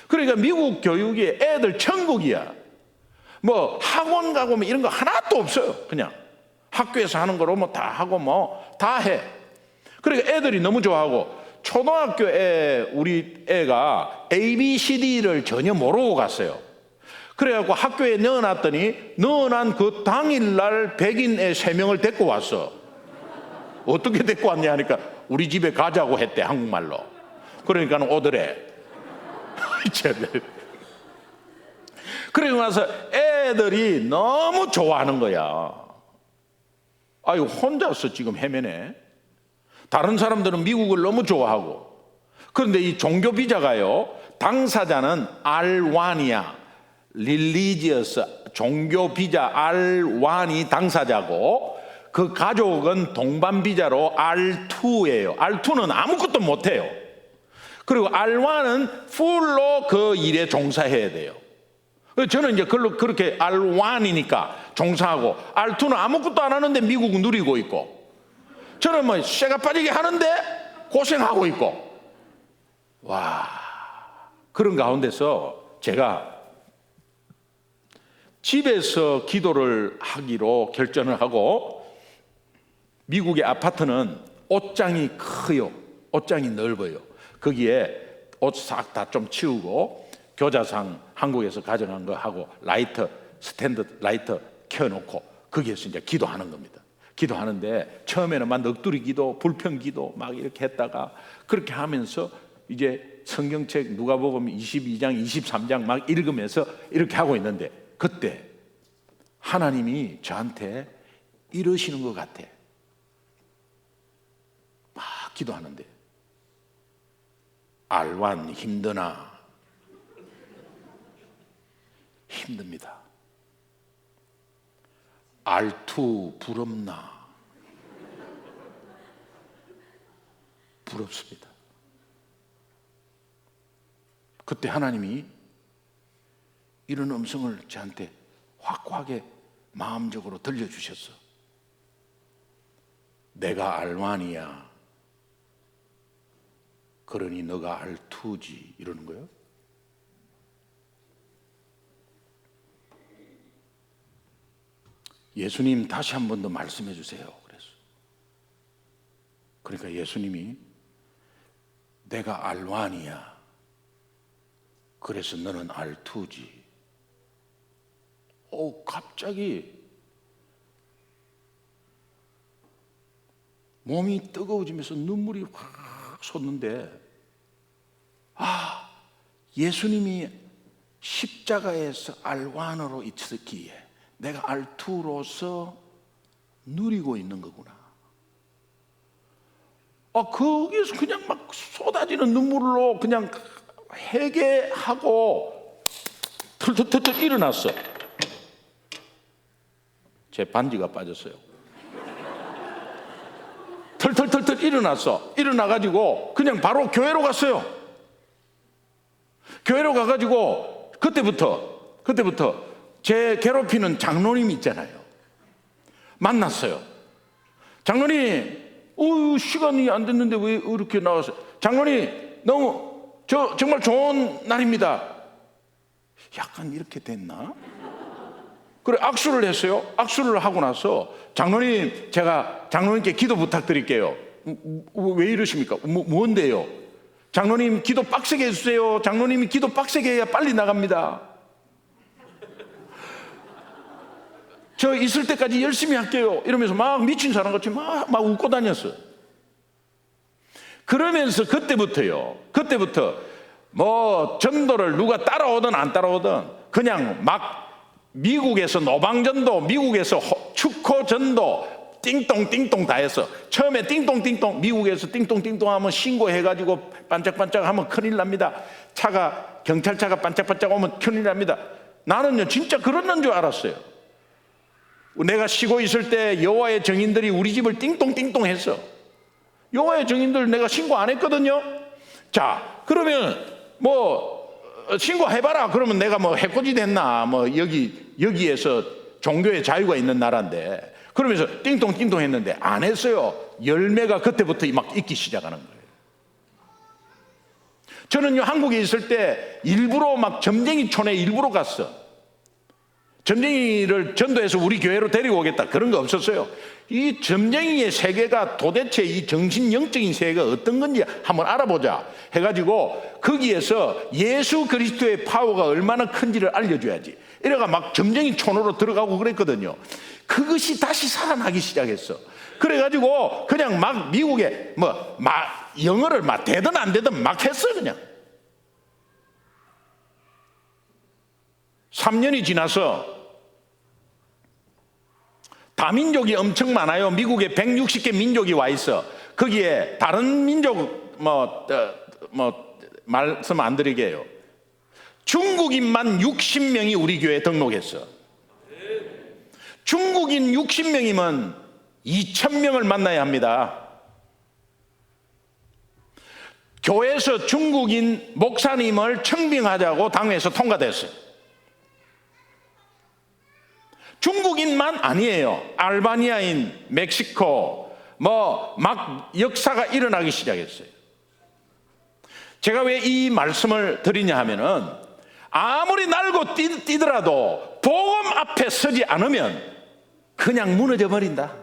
그러니까 미국 교육이 애들 천국이야. 뭐 학원 가고 뭐 이런 거 하나도 없어요. 그냥 학교에서 하는 거로 뭐 다 하고 뭐 다 해. 그러니까 애들이 너무 좋아하고, 초등학교에 우리 애가 ABCD를 전혀 모르고 갔어요. 그래갖고 학교에 넣어놨더니 넣어난 그 당일날 백인 애 3명을 데리고 왔어. 어떻게 데리고 왔냐 하니까 우리 집에 가자고 했대, 한국말로. 그러니까 오더래. 그러고 나서 애들이 너무 좋아하는 거야. 아유, 혼자서 지금 헤매네. 다른 사람들은 미국을 너무 좋아하고. 그런데 이 종교 비자가요, 당사자는 R1이야. Religious, 종교 비자 R1이 당사자고, 그 가족은 동반 비자로 R2예요. R2는 아무것도 못해요. 그리고 R1은 풀로 그 일에 종사해야 돼요. 저는 이제 그렇게 R1이니까 종사하고, R2는 아무것도 안 하는데 미국 누리고 있고, 저는 뭐 쇠가 빠지게 하는데 고생하고 있고. 와, 그런 가운데서 제가 집에서 기도를 하기로 결정을 하고, 미국의 아파트는 옷장이 커요. 옷장이 넓어요. 거기에 옷 싹 다 좀 치우고, 교자상 한국에서 가져간 거 하고, 라이터, 스탠드 라이터 켜놓고 거기에서 이제 기도하는 겁니다. 기도하는데 처음에는 막 넋두리 기도, 불평 기도 막 이렇게 했다가, 그렇게 하면서 이제 성경책 누가복음 22장, 23장 막 읽으면서 이렇게 하고 있는데, 그때 하나님이 저한테 이러시는 것 같아. 막 기도하는데, R1 힘드나? 힘듭니다. R2 부럽나? 부럽습니다. 그때 하나님이 이런 음성을 저한테 확고하게 마음적으로 들려주셨어. 내가 R1이야. 그러니 너가 R2지. 이러는 거예요. 예수님 다시 한 번 더 말씀해 주세요. 그래서 그러니까 예수님이 내가 R1이야. 그래서 너는 R2지. 갑자기 몸이 뜨거워지면서 눈물이 확 솟는데, 예수님이 십자가에서 R1으로 있었기에 내가 R2로서 누리고 있는 거구나. 거기에서 그냥 막 쏟아지는 눈물로 그냥 회개하고 털털털 일어났어. 제 반지가 빠졌어요. 털털털 일어났어. 일어나가지고 그냥 바로 교회로 갔어요. 교회로 가가지고 그때부터 제 괴롭히는 장로님 있잖아요. 만났어요. 장로님, 시간이 안 됐는데 왜 이렇게 나왔어요? 장로님, 너무 정말 좋은 날입니다. 약간 이렇게 됐나? 그래, 악수를 했어요. 악수를 하고 나서, 장로님, 제가 장로님께 기도 부탁드릴게요. 왜 이러십니까? 뭔데요? 장로님 기도 빡세게 해주세요. 장로님이 기도 빡세게 해야 빨리 나갑니다. 저 있을 때까지 열심히 할게요. 이러면서 막 미친 사람 같이 막 웃고 다녔어요. 그러면서 그때부터 뭐 전도를 누가 따라오든 안 따라오든 그냥 막 미국에서 노방전도, 미국에서 축호전도 띵똥띵똥 다 했어. 처음에 띵똥띵똥, 미국에서 띵똥띵똥 하면 신고해가지고 반짝반짝 하면 큰일 납니다. 경찰차가 반짝반짝 오면 큰일 납니다. 나는요 진짜 그러는 줄 알았어요. 내가 쉬고 있을 때 여호와의 증인들이 우리 집을 띵똥띵똥 했어. 여호와의 증인들 내가 신고 안 했거든요. 자, 그러면 뭐 신고해봐라. 그러면 내가 뭐 해코지 됐나? 뭐 여기에서 종교의 자유가 있는 나라인데, 그러면서 띵동띵동 했는데 안 했어요. 열매가 그때부터 막 익기 시작하는 거예요. 저는요, 한국에 있을 때 일부러 막 점쟁이촌에 일부러 갔어. 점쟁이를 전도해서 우리 교회로 데리고 오겠다, 그런 거 없었어요. 이 점쟁이의 세계가 도대체 이 정신 영적인 세계가 어떤 건지 한번 알아보자 해가지고 거기에서 예수 그리스도의 파워가 얼마나 큰지를 알려줘야지, 이래가 막 점쟁이촌으로 들어가고 그랬거든요. 그것이 다시 살아나기 시작했어. 그래가지고 그냥 막 미국에 영어를 막 되든 안 되든 막 했어. 그냥 3년이 지나서 다민족이 엄청 많아요. 미국에 160개 민족이 와 있어. 거기에 다른 민족 말씀 안 드리게 해요. 중국인만 60명이 우리 교회에 등록했어. 중국인 60명이면 2,000명을 만나야 합니다. 교회에서 중국인 목사님을 청빙하자고 당회에서 통과됐어요. 중국인만 아니에요. 알바니아인, 멕시코, 막 역사가 일어나기 시작했어요. 제가 왜 이 말씀을 드리냐 하면은, 아무리 날고 뛰더라도 복음 앞에 서지 않으면 그냥 무너져 버린다.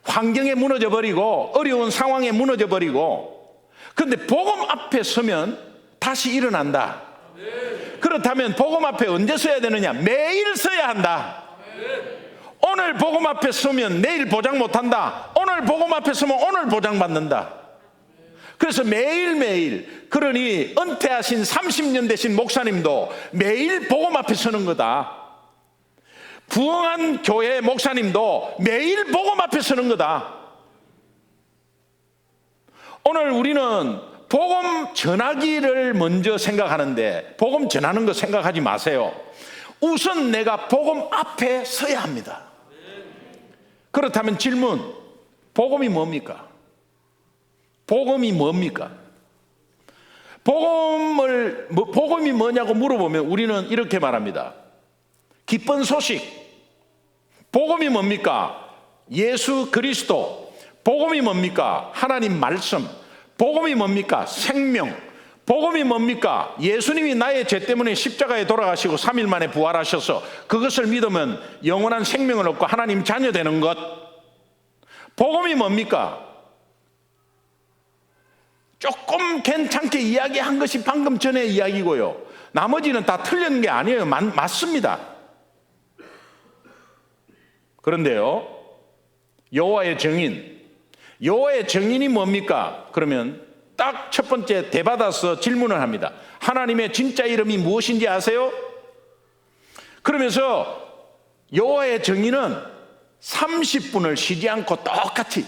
환경에 무너져 버리고 어려운 상황에 무너져 버리고, 그런데 복음 앞에 서면 다시 일어난다. 그렇다면 복음 앞에 언제 서야 되느냐? 매일 서야 한다. 오늘 복음 앞에 서면 내일 보장 못한다. 오늘 복음 앞에 서면 오늘 보장받는다. 그래서 매일매일, 그러니 은퇴하신 30년 되신 목사님도 매일 복음 앞에 서는 거다. 부흥한 교회 목사님도 매일 복음 앞에 서는 거다. 오늘 우리는 복음 전하기를 먼저 생각하는데 복음 전하는 거 생각하지 마세요. 우선 내가 복음 앞에 서야 합니다. 그렇다면 질문, 복음이 뭡니까? 복음이 뭡니까? 복음이 뭐냐고 물어보면 우리는 이렇게 말합니다. 기쁜 소식. 복음이 뭡니까? 예수 그리스도. 복음이 뭡니까? 하나님 말씀. 복음이 뭡니까? 생명. 복음이 뭡니까? 예수님이 나의 죄 때문에 십자가에 돌아가시고 3일 만에 부활하셔서 그것을 믿으면 영원한 생명을 얻고 하나님 자녀 되는 것. 복음이 뭡니까? 조금 괜찮게 이야기한 것이 방금 전에 이야기고요. 나머지는 다 틀린 게 아니에요. 맞습니다. 그런데요, 여호와의 증인. 여호와의 증인이 뭡니까? 그러면 딱 첫 번째 대받아서 질문을 합니다. 하나님의 진짜 이름이 무엇인지 아세요? 그러면서 여호와의 증인은 30분을 쉬지 않고 똑같이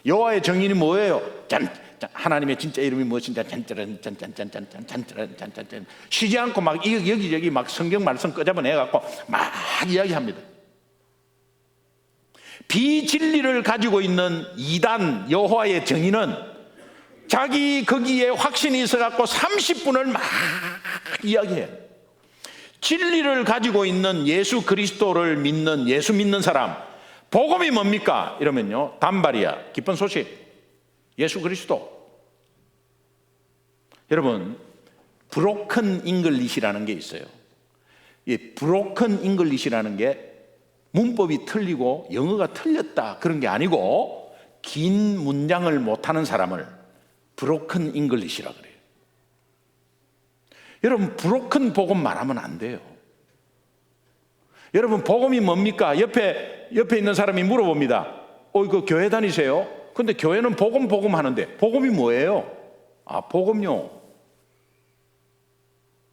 여호와의 증인이 뭐예요? 하나님의 진짜 이름이 무엇인지 쉬지 않고 막 여기저기 막 성경 말씀 끄잡아내 갖고 막 이야기합니다. 비진리를 가지고 있는 이단 여호와의 증인은 자기 거기에 확신이 있어 갖고 30분을 막 이야기해요. 진리를 가지고 있는 예수 그리스도를 믿는, 예수 믿는 사람, 복음이 뭡니까? 이러면요, 단발이야. 기쁜 소식, 예수 그리스도. 여러분, 브로큰 잉글리시라는 게 있어요. 이 브로큰 잉글리시라는 게 문법이 틀리고 영어가 틀렸다 그런 게 아니고, 긴 문장을 못하는 사람을 브로큰 잉글리시라 그래요. 여러분, 브로큰 복음 말하면 안 돼요. 여러분, 복음이 뭡니까? 옆에 있는 사람이 물어봅니다. 이거 교회 다니세요? 근데 교회는 복음 하는데 복음이 뭐예요? 복음요,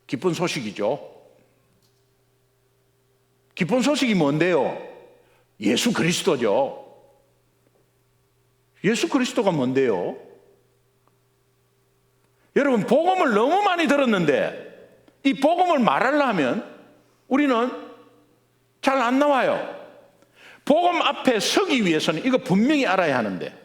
기쁜 소식이죠. 기쁜 소식이 뭔데요? 예수 그리스도죠. 예수 그리스도가 뭔데요? 여러분, 복음을 너무 많이 들었는데 이 복음을 말하려면 우리는 잘 안 나와요. 복음 앞에 서기 위해서는 이거 분명히 알아야 하는데,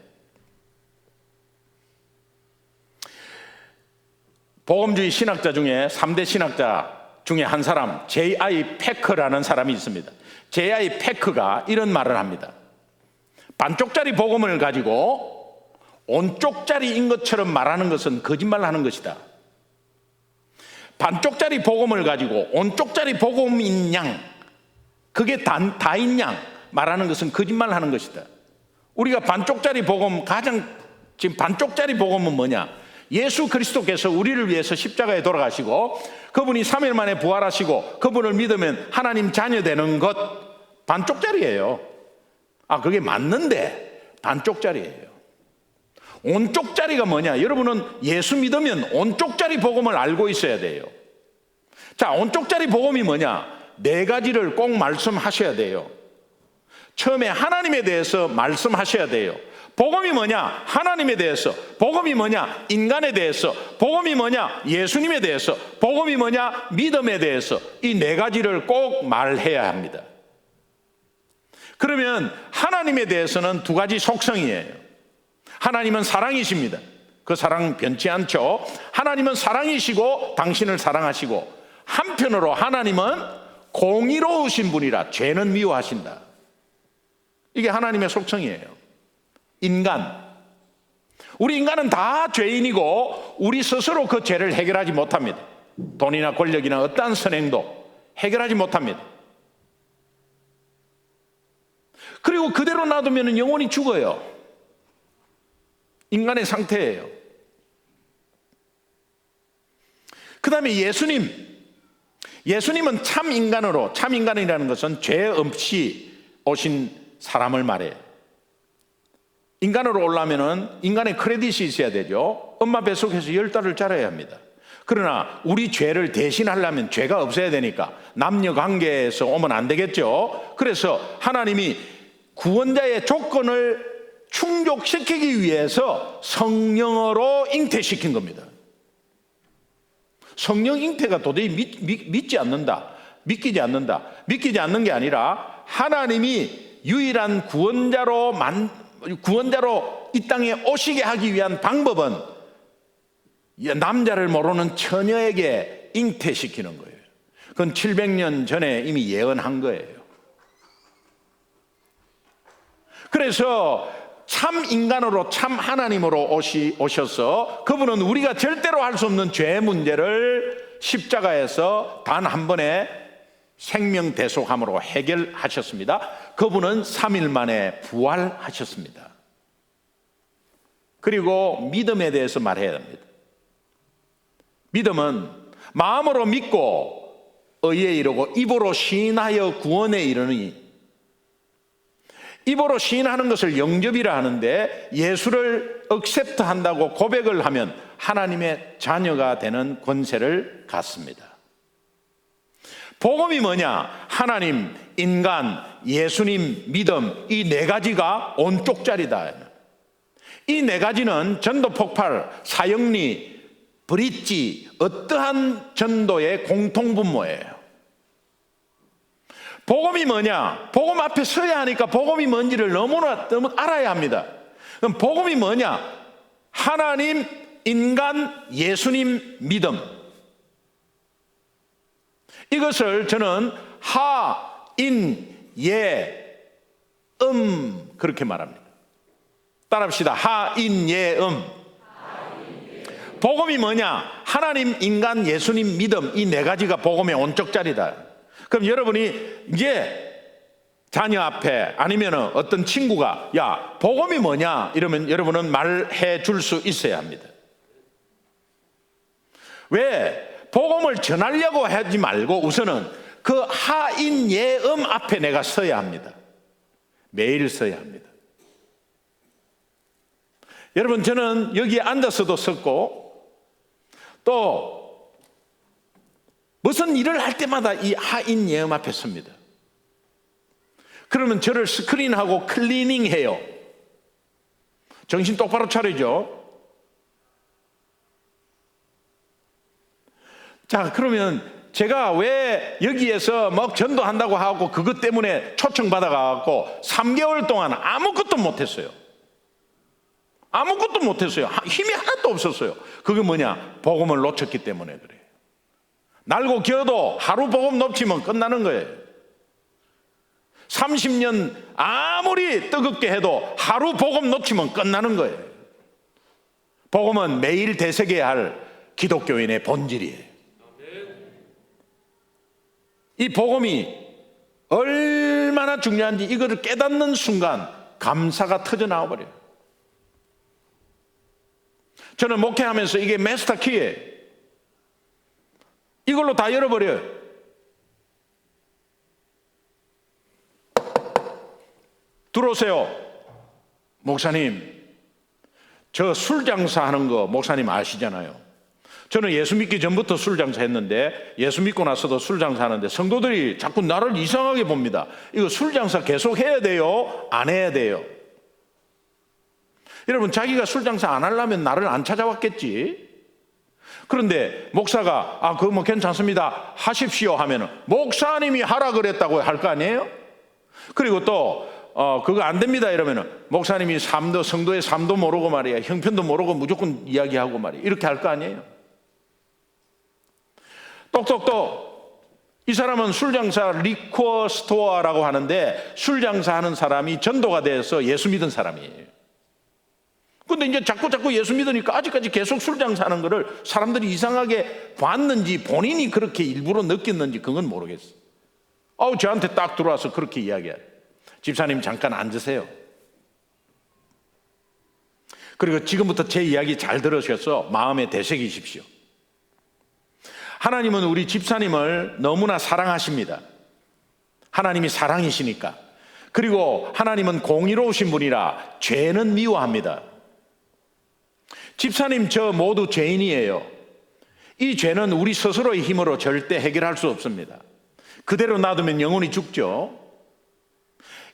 복음주의 신학자 중에 3대 신학자 중에 한 사람, J.I. 패커라는 사람이 있습니다. J.I. 패커가 이런 말을 합니다. 반쪽짜리 복음을 가지고 온쪽짜리인 것처럼 말하는 것은 거짓말하는 것이다. 반쪽짜리 복음을 가지고 온쪽짜리 복음인 양, 그게 다인 양 말하는 것은 거짓말하는 것이다. 우리가 반쪽짜리 복음, 지금 반쪽짜리 복음은 뭐냐? 예수 그리스도께서 우리를 위해서 십자가에 돌아가시고 그분이 3일 만에 부활하시고 그분을 믿으면 하나님 자녀 되는 것, 반쪽짜리예요. 그게 맞는데 반쪽짜리예요. 온쪽짜리가 뭐냐? 여러분은 예수 믿으면 온쪽짜리 복음을 알고 있어야 돼요. 자, 온쪽짜리 복음이 뭐냐? 4가지를 꼭 말씀하셔야 돼요. 처음에 하나님에 대해서 말씀하셔야 돼요. 복음이 뭐냐? 하나님에 대해서. 복음이 뭐냐? 인간에 대해서. 복음이 뭐냐? 예수님에 대해서. 복음이 뭐냐? 믿음에 대해서. 이 4가지를 꼭 말해야 합니다. 그러면 하나님에 대해서는 2가지 속성이에요. 하나님은 사랑이십니다. 그 사랑 변치 않죠. 하나님은 사랑이시고 당신을 사랑하시고, 한편으로 하나님은 공의로우신 분이라 죄는 미워하신다. 이게 하나님의 속성이에요. 우리 인간은 다 죄인이고 우리 스스로 그 죄를 해결하지 못합니다. 돈이나 권력이나 어떠한 선행도 해결하지 못합니다. 그리고 그대로 놔두면 영원히 죽어요. 인간의 상태예요. 그 다음에 예수님은 참 인간으로, 참 인간이라는 것은 죄 없이 오신 사람을 말해요. 인간으로 오려면은 인간의 크레딧이 있어야 되죠. 엄마 뱃속에서 10달을 자라야 합니다. 그러나 우리 죄를 대신하려면 죄가 없어야 되니까 남녀 관계에서 오면 안 되겠죠. 그래서 하나님이 구원자의 조건을 충족시키기 위해서 성령으로 잉태시킨 겁니다. 성령 잉태가 도저히 믿지 않는다, 믿기지 않는다. 믿기지 않는 게 아니라 하나님이 유일한 구원자로 이 땅에 오시게 하기 위한 방법은 남자를 모르는 처녀에게 잉태시키는 거예요. 그건 700년 전에 이미 예언한 거예요. 그래서 참 인간으로 참 하나님으로 오셔서 그분은 우리가 절대로 할 수 없는 죄 문제를 십자가에서 단 한 번에 생명대속함으로 해결하셨습니다. 그분은 3일 만에 부활하셨습니다. 그리고 믿음에 대해서 말해야 합니다. 믿음은 마음으로 믿고 의에 이르고 입으로 시인하여 구원에 이르니, 입으로 시인하는 것을 영접이라 하는데 예수를 액셉트한다고 고백을 하면 하나님의 자녀가 되는 권세를 갖습니다. 복음이 뭐냐? 하나님, 인간, 예수님, 믿음, 이 4가지가 온쪽짜리다. 이 4가지는 전도 폭발, 사형리, 브릿지, 어떠한 전도의 공통분모예요. 복음이 뭐냐? 복음 앞에 서야 하니까 복음이 뭔지를 너무 알아야 합니다. 그럼 복음이 뭐냐? 하나님, 인간, 예수님, 믿음. 이것을 저는 하, 인, 예, 그렇게 말합니다. 따라합시다. 하, 인, 예, 복음이 뭐냐? 하나님, 인간, 예수님, 믿음, 이 4가지가 복음의 온쪽짜리다. 그럼 여러분이 이제 자녀 앞에 아니면 어떤 친구가 야, 복음이 뭐냐? 이러면 여러분은 말해 줄 수 있어야 합니다. 왜? 복음을 전하려고 하지 말고 우선은 그 하인 예음 앞에 내가 서야 합니다. 매일 서야 합니다. 여러분, 저는 여기에 앉아서도 섰고 또 무슨 일을 할 때마다 이 하인 예음 앞에 섭니다. 그러면 저를 스크린하고 클리닝해요. 정신 똑바로 차리죠. 자, 그러면 제가 왜 여기에서 막 전도한다고 하고 그것 때문에 초청받아가고 3개월 동안 아무것도 못했어요. 아무것도 못했어요. 힘이 하나도 없었어요. 그게 뭐냐? 복음을 놓쳤기 때문에 그래요. 날고 기어도 하루 복음 놓치면 끝나는 거예요. 30년 아무리 뜨겁게 해도 하루 복음 놓치면 끝나는 거예요. 복음은 매일 되새겨야 할 기독교인의 본질이에요. 이 복음이 얼마나 중요한지 이거를 깨닫는 순간 감사가 터져나와 버려요. 저는 목회하면서 이게 마스터 키예요. 이걸로 다 열어버려요. 들어오세요. 목사님, 저 술 장사하는 거 목사님 아시잖아요. 저는 예수 믿기 전부터 술 장사했는데 예수 믿고 나서도 술 장사하는데 성도들이 자꾸 나를 이상하게 봅니다. 이거 술 장사 계속 해야 돼요? 안 해야 돼요? 여러분, 자기가 술 장사 안 하려면 나를 안 찾아왔겠지. 그런데 목사가 그거 뭐 괜찮습니다 하십시오 하면은 목사님이 하라 그랬다고 할 거 아니에요? 그리고 또 그거 안 됩니다 이러면은 목사님이 성도의 삶도 모르고 말이야, 형편도 모르고 무조건 이야기하고 말이야, 이렇게 할 거 아니에요? 똑똑똑, 이 사람은 술장사 리코어 스토어라고 하는데 술장사하는 사람이 전도가 돼서 예수 믿은 사람이에요. 근데 이제 자꾸 예수 믿으니까 아직까지 계속 술장사하는 거를 사람들이 이상하게 봤는지 본인이 그렇게 일부러 느꼈는지 그건 모르겠어요. 저한테 딱 들어와서 그렇게 이야기해요. 집사님 잠깐 앉으세요. 그리고 지금부터 제 이야기 잘 들으셔서 마음에 되새기십시오. 하나님은 우리 집사님을 너무나 사랑하십니다. 하나님이 사랑이시니까. 그리고 하나님은 공의로우신 분이라 죄는 미워합니다. 집사님 저 모두 죄인이에요. 이 죄는 우리 스스로의 힘으로 절대 해결할 수 없습니다. 그대로 놔두면 영혼이 죽죠.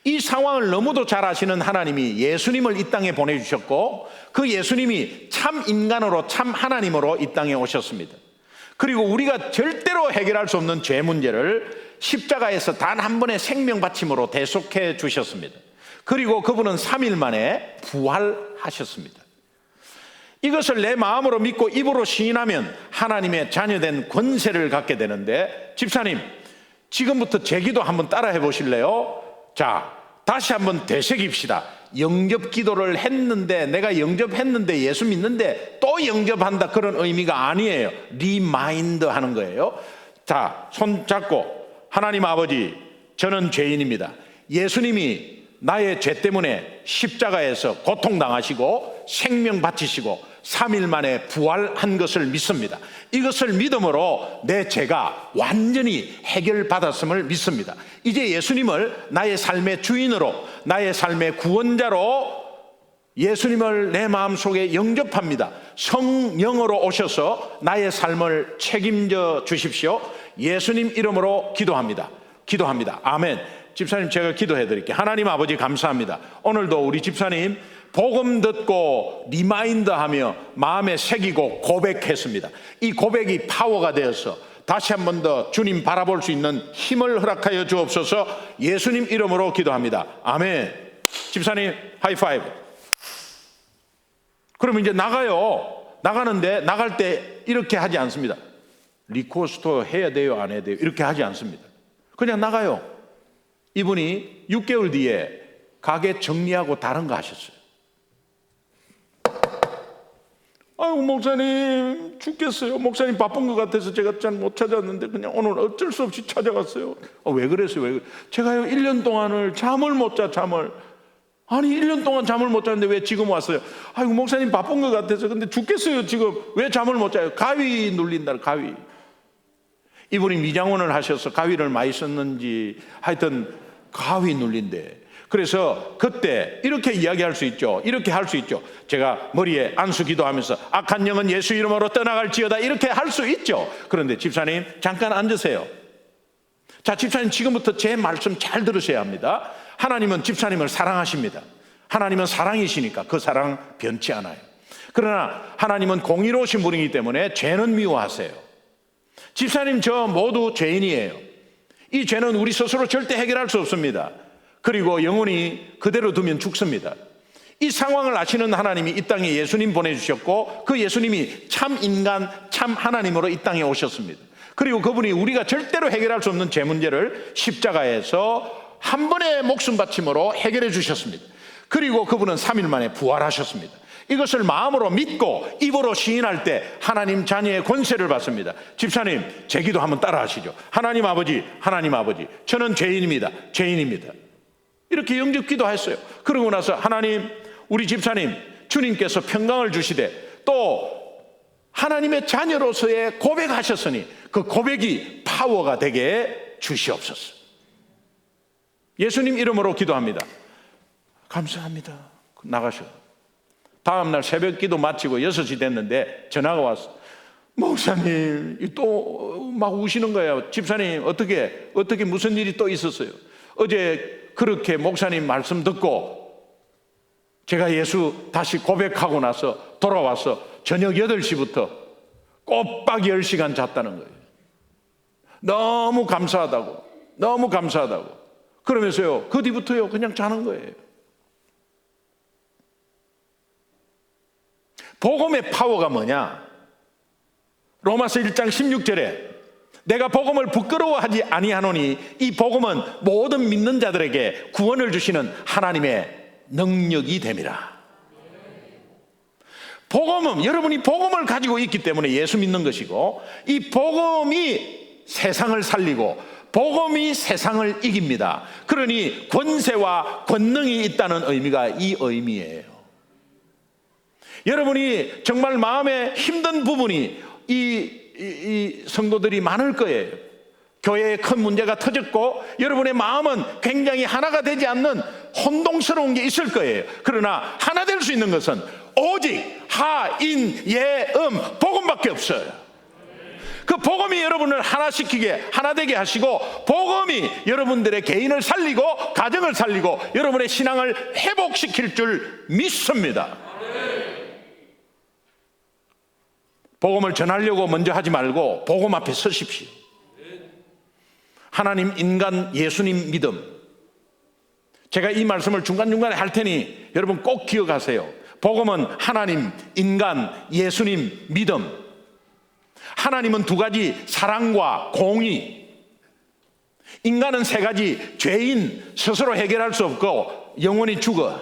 이 상황을 너무도 잘 아시는 하나님이 예수님을 이 땅에 보내주셨고 그 예수님이 참 인간으로 참 하나님으로 이 땅에 오셨습니다. 그리고 우리가 절대로 해결할 수 없는 죄 문제를 십자가에서 단 한 번의 생명 바침으로 대속해 주셨습니다. 그리고 그분은 3일 만에 부활하셨습니다. 이것을 내 마음으로 믿고 입으로 시인하면 하나님의 자녀된 권세를 갖게 되는데, 집사님 지금부터 제 기도 한번 따라해 보실래요? 자, 다시 한번 되새깁시다. 영접 기도를 했는데, 내가 영접했는데 예수 믿는데 또 영접한다, 그런 의미가 아니에요. 리마인드 하는 거예요. 자, 손 잡고, 하나님 아버지, 저는 죄인입니다. 예수님이 나의 죄 때문에 십자가에서 고통당하시고 생명 바치시고 3일 만에 부활한 것을 믿습니다. 이것을 믿음으로 내 죄가 완전히 해결받았음을 믿습니다. 이제 예수님을 나의 삶의 주인으로, 나의 삶의 구원자로 예수님을 내 마음속에 영접합니다. 성령으로 오셔서 나의 삶을 책임져 주십시오. 예수님 이름으로 기도합니다. 아멘. 집사님 제가 기도해 드릴게요. 하나님 아버지 감사합니다. 오늘도 우리 집사님 복음 듣고 리마인드하며 마음에 새기고 고백했습니다. 이 고백이 파워가 되어서 다시 한 번 더 주님 바라볼 수 있는 힘을 허락하여 주옵소서. 예수님 이름으로 기도합니다. 아멘. 집사님 하이파이브. 그러면 이제 나가요. 나가는데 나갈 때 이렇게 하지 않습니다. 리코스토어 해야 돼요, 안 해야 돼요, 이렇게 하지 않습니다. 그냥 나가요. 이분이 6개월 뒤에 가게 정리하고 다른 거 하셨어요. 아이고 목사님 죽겠어요. 목사님 바쁜 것 같아서 제가 잘 못 찾았는데 그냥 오늘 어쩔 수 없이 찾아갔어요. 왜 그랬어요? 왜 그래? 제가요 1년 동안을 잠을 못 자. 아니 1년 동안 잠을 못 잤는데 왜 지금 왔어요? 아이고 목사님 바쁜 것 같아서. 근데 죽겠어요 지금. 왜 잠을 못 자요? 가위 눌린다, 가위. 이분이 미장원을 하셔서 가위를 많이 썼는지 하여튼 가위 눌린대. 그래서 그때 이렇게 이야기할 수 있죠. 이렇게 할 수 있죠. 제가 머리에 안수 기도하면서 악한 영은 예수 이름으로 떠나갈지어다, 이렇게 할 수 있죠. 그런데 집사님 잠깐 앉으세요. 자, 집사님 지금부터 제 말씀 잘 들으셔야 합니다. 하나님은 집사님을 사랑하십니다. 하나님은 사랑이시니까 그 사랑 변치 않아요. 그러나 하나님은 공의로우신 분이기 때문에 죄는 미워하세요. 집사님 저 모두 죄인이에요. 이 죄는 우리 스스로 절대 해결할 수 없습니다. 그리고 영혼이 그대로 두면 죽습니다. 이 상황을 아시는 하나님이 이 땅에 예수님 보내주셨고 그 예수님이 참 인간 참 하나님으로 이 땅에 오셨습니다. 그리고 그분이 우리가 절대로 해결할 수 없는 죄 문제를 십자가에서 한 번의 목숨 바침으로 해결해 주셨습니다. 그리고 그분은 3일 만에 부활하셨습니다. 이것을 마음으로 믿고 입으로 시인할 때 하나님 자녀의 권세를 받습니다. 집사님, 제 기도 한번 따라 하시죠. 하나님 아버지, 하나님 아버지, 저는 죄인입니다. 죄인입니다. 이렇게 영접 기도했어요. 그러고 나서 하나님, 우리 집사님, 주님께서 평강을 주시되 또 하나님의 자녀로서의 고백하셨으니 그 고백이 파워가 되게 주시옵소서. 예수님 이름으로 기도합니다. 감사합니다. 나가셔. 다음날 새벽 기도 마치고 6시 됐는데 전화가 왔어. 목사님, 또 막 우시는 거예요. 집사님, 어떻게 무슨 일이 또 있었어요? 어제 그렇게 목사님 말씀 듣고 제가 예수 다시 고백하고 나서 돌아와서 저녁 8시부터 꼬박 10시간 잤다는 거예요. 너무 감사하다고, 너무 감사하다고. 그러면서요, 그 뒤부터요, 그냥 자는 거예요. 복음의 파워가 뭐냐? 로마서 1장 16절에 내가 복음을 부끄러워하지 아니하노니 이 복음은 모든 믿는 자들에게 구원을 주시는 하나님의 능력이 됨이라. 복음은, 여러분이 복음을 가지고 있기 때문에 예수 믿는 것이고, 이 복음이 세상을 살리고 복음이 세상을 이깁니다. 그러니 권세와 권능이 있다는 의미가 이 의미예요. 여러분이 정말 마음에 힘든 부분이 이 성도들이 많을 거예요. 교회에 큰 문제가 터졌고 여러분의 마음은 굉장히 하나가 되지 않는 혼동스러운 게 있을 거예요. 그러나 하나 될 수 있는 것은 오직 하인 예음 복음밖에 없어요. 그 복음이 여러분을 하나시키게, 하나 되게 하시고, 복음이 여러분들의 개인을 살리고 가정을 살리고 여러분의 신앙을 회복시킬 줄 믿습니다. 복음을 전하려고 먼저 하지 말고 복음 앞에 서십시오. 하나님, 인간, 예수님 믿음. 제가 이 말씀을 중간중간에 할 테니 여러분 꼭 기억하세요. 복음은 하나님, 인간, 예수님 믿음. 하나님은 2가지, 사랑과 공의. 인간은 3가지, 죄인, 스스로 해결할 수 없고 영원히 죽어.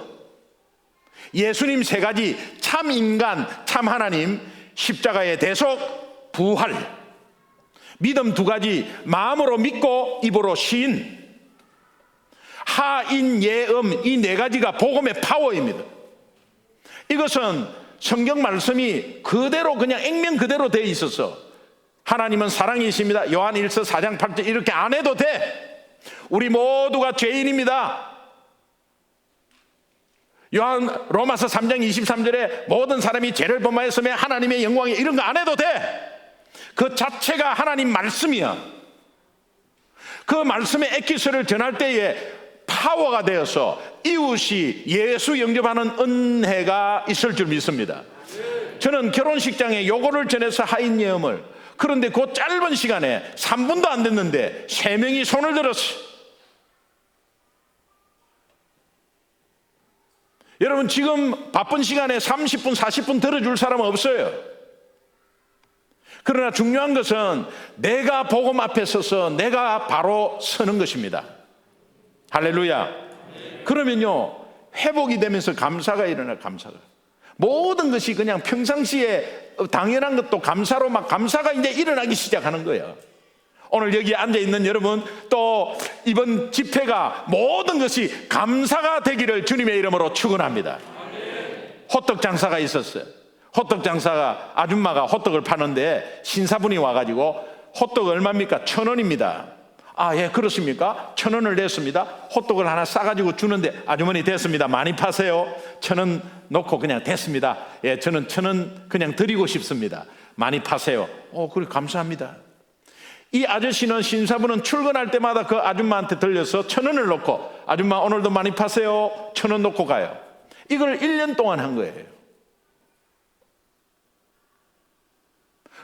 예수님 3가지, 참 인간, 참 하나님, 십자가의 대속, 부활. 믿음 2가지, 마음으로 믿고 입으로 시인. 하인 예음, 이 4가지가 복음의 파워입니다. 이것은 성경 말씀이 그대로 그냥 액면 그대로 되어 있어서 하나님은 사랑이십니다. 요한 1서 4장 8절 이렇게 안 해도 돼. 우리 모두가 죄인입니다. 로마서 3장 23절에 모든 사람이 죄를 범하였으며 하나님의 영광이, 이런 거 안 해도 돼. 그 자체가 하나님 말씀이야. 그 말씀의 엑기스를 전할 때에 파워가 되어서 이웃이 예수 영접하는 은혜가 있을 줄 믿습니다. 저는 결혼식장에 요거를 전해서 하인 예음을, 그런데 그 짧은 시간에 3분도 안 됐는데 3명이 손을 들었어요. 여러분, 지금 바쁜 시간에 30분, 40분 들어줄 사람은 없어요. 그러나 중요한 것은 내가 복음 앞에 서서 내가 바로 서는 것입니다. 할렐루야. 그러면요, 회복이 되면서 감사가 일어나요. 감사가. 모든 것이 그냥 평상시에 당연한 것도 감사로 막 감사가 이제 일어나기 시작하는 거예요. 오늘 여기 앉아있는 여러분, 또 이번 집회가 모든 것이 감사가 되기를 주님의 이름으로 축원합니다. 호떡 장사가 있었어요. 호떡 장사가, 아줌마가 호떡을 파는데 신사분이 와가지고 호떡 얼마입니까? 1,000원입니다. 아, 예, 그렇습니까? 1,000원을 냈습니다. 호떡을 하나 싸가지고 주는데, 아주머니 됐습니다. 많이 파세요. 1,000원 놓고 그냥 됐습니다. 예, 저는 1,000원 그냥 드리고 싶습니다. 많이 파세요. 그래, 감사합니다. 이 아저씨는, 신사분은 출근할 때마다 그 아줌마한테 들려서 1,000원을 놓고, 아줌마 오늘도 많이 파세요. 1,000원 놓고 가요. 이걸 1년 동안 한 거예요.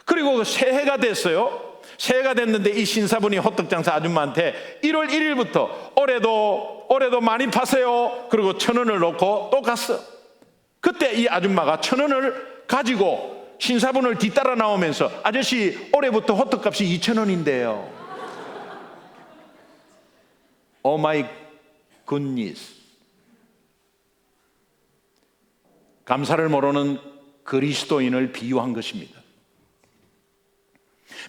그리고 새해가 됐어요. 새해가 됐는데 이 신사분이 호떡장사 아줌마한테 1월 1일부터 올해도 많이 파세요. 그리고 1,000원을 놓고 또 갔어. 그때 이 아줌마가 1,000원을 가지고 신사분을 뒤따라 나오면서 아저씨 올해부터 호떡값이 2,000원인데요. 오 마이 굿니스. 감사를 모르는 그리스도인을 비유한 것입니다.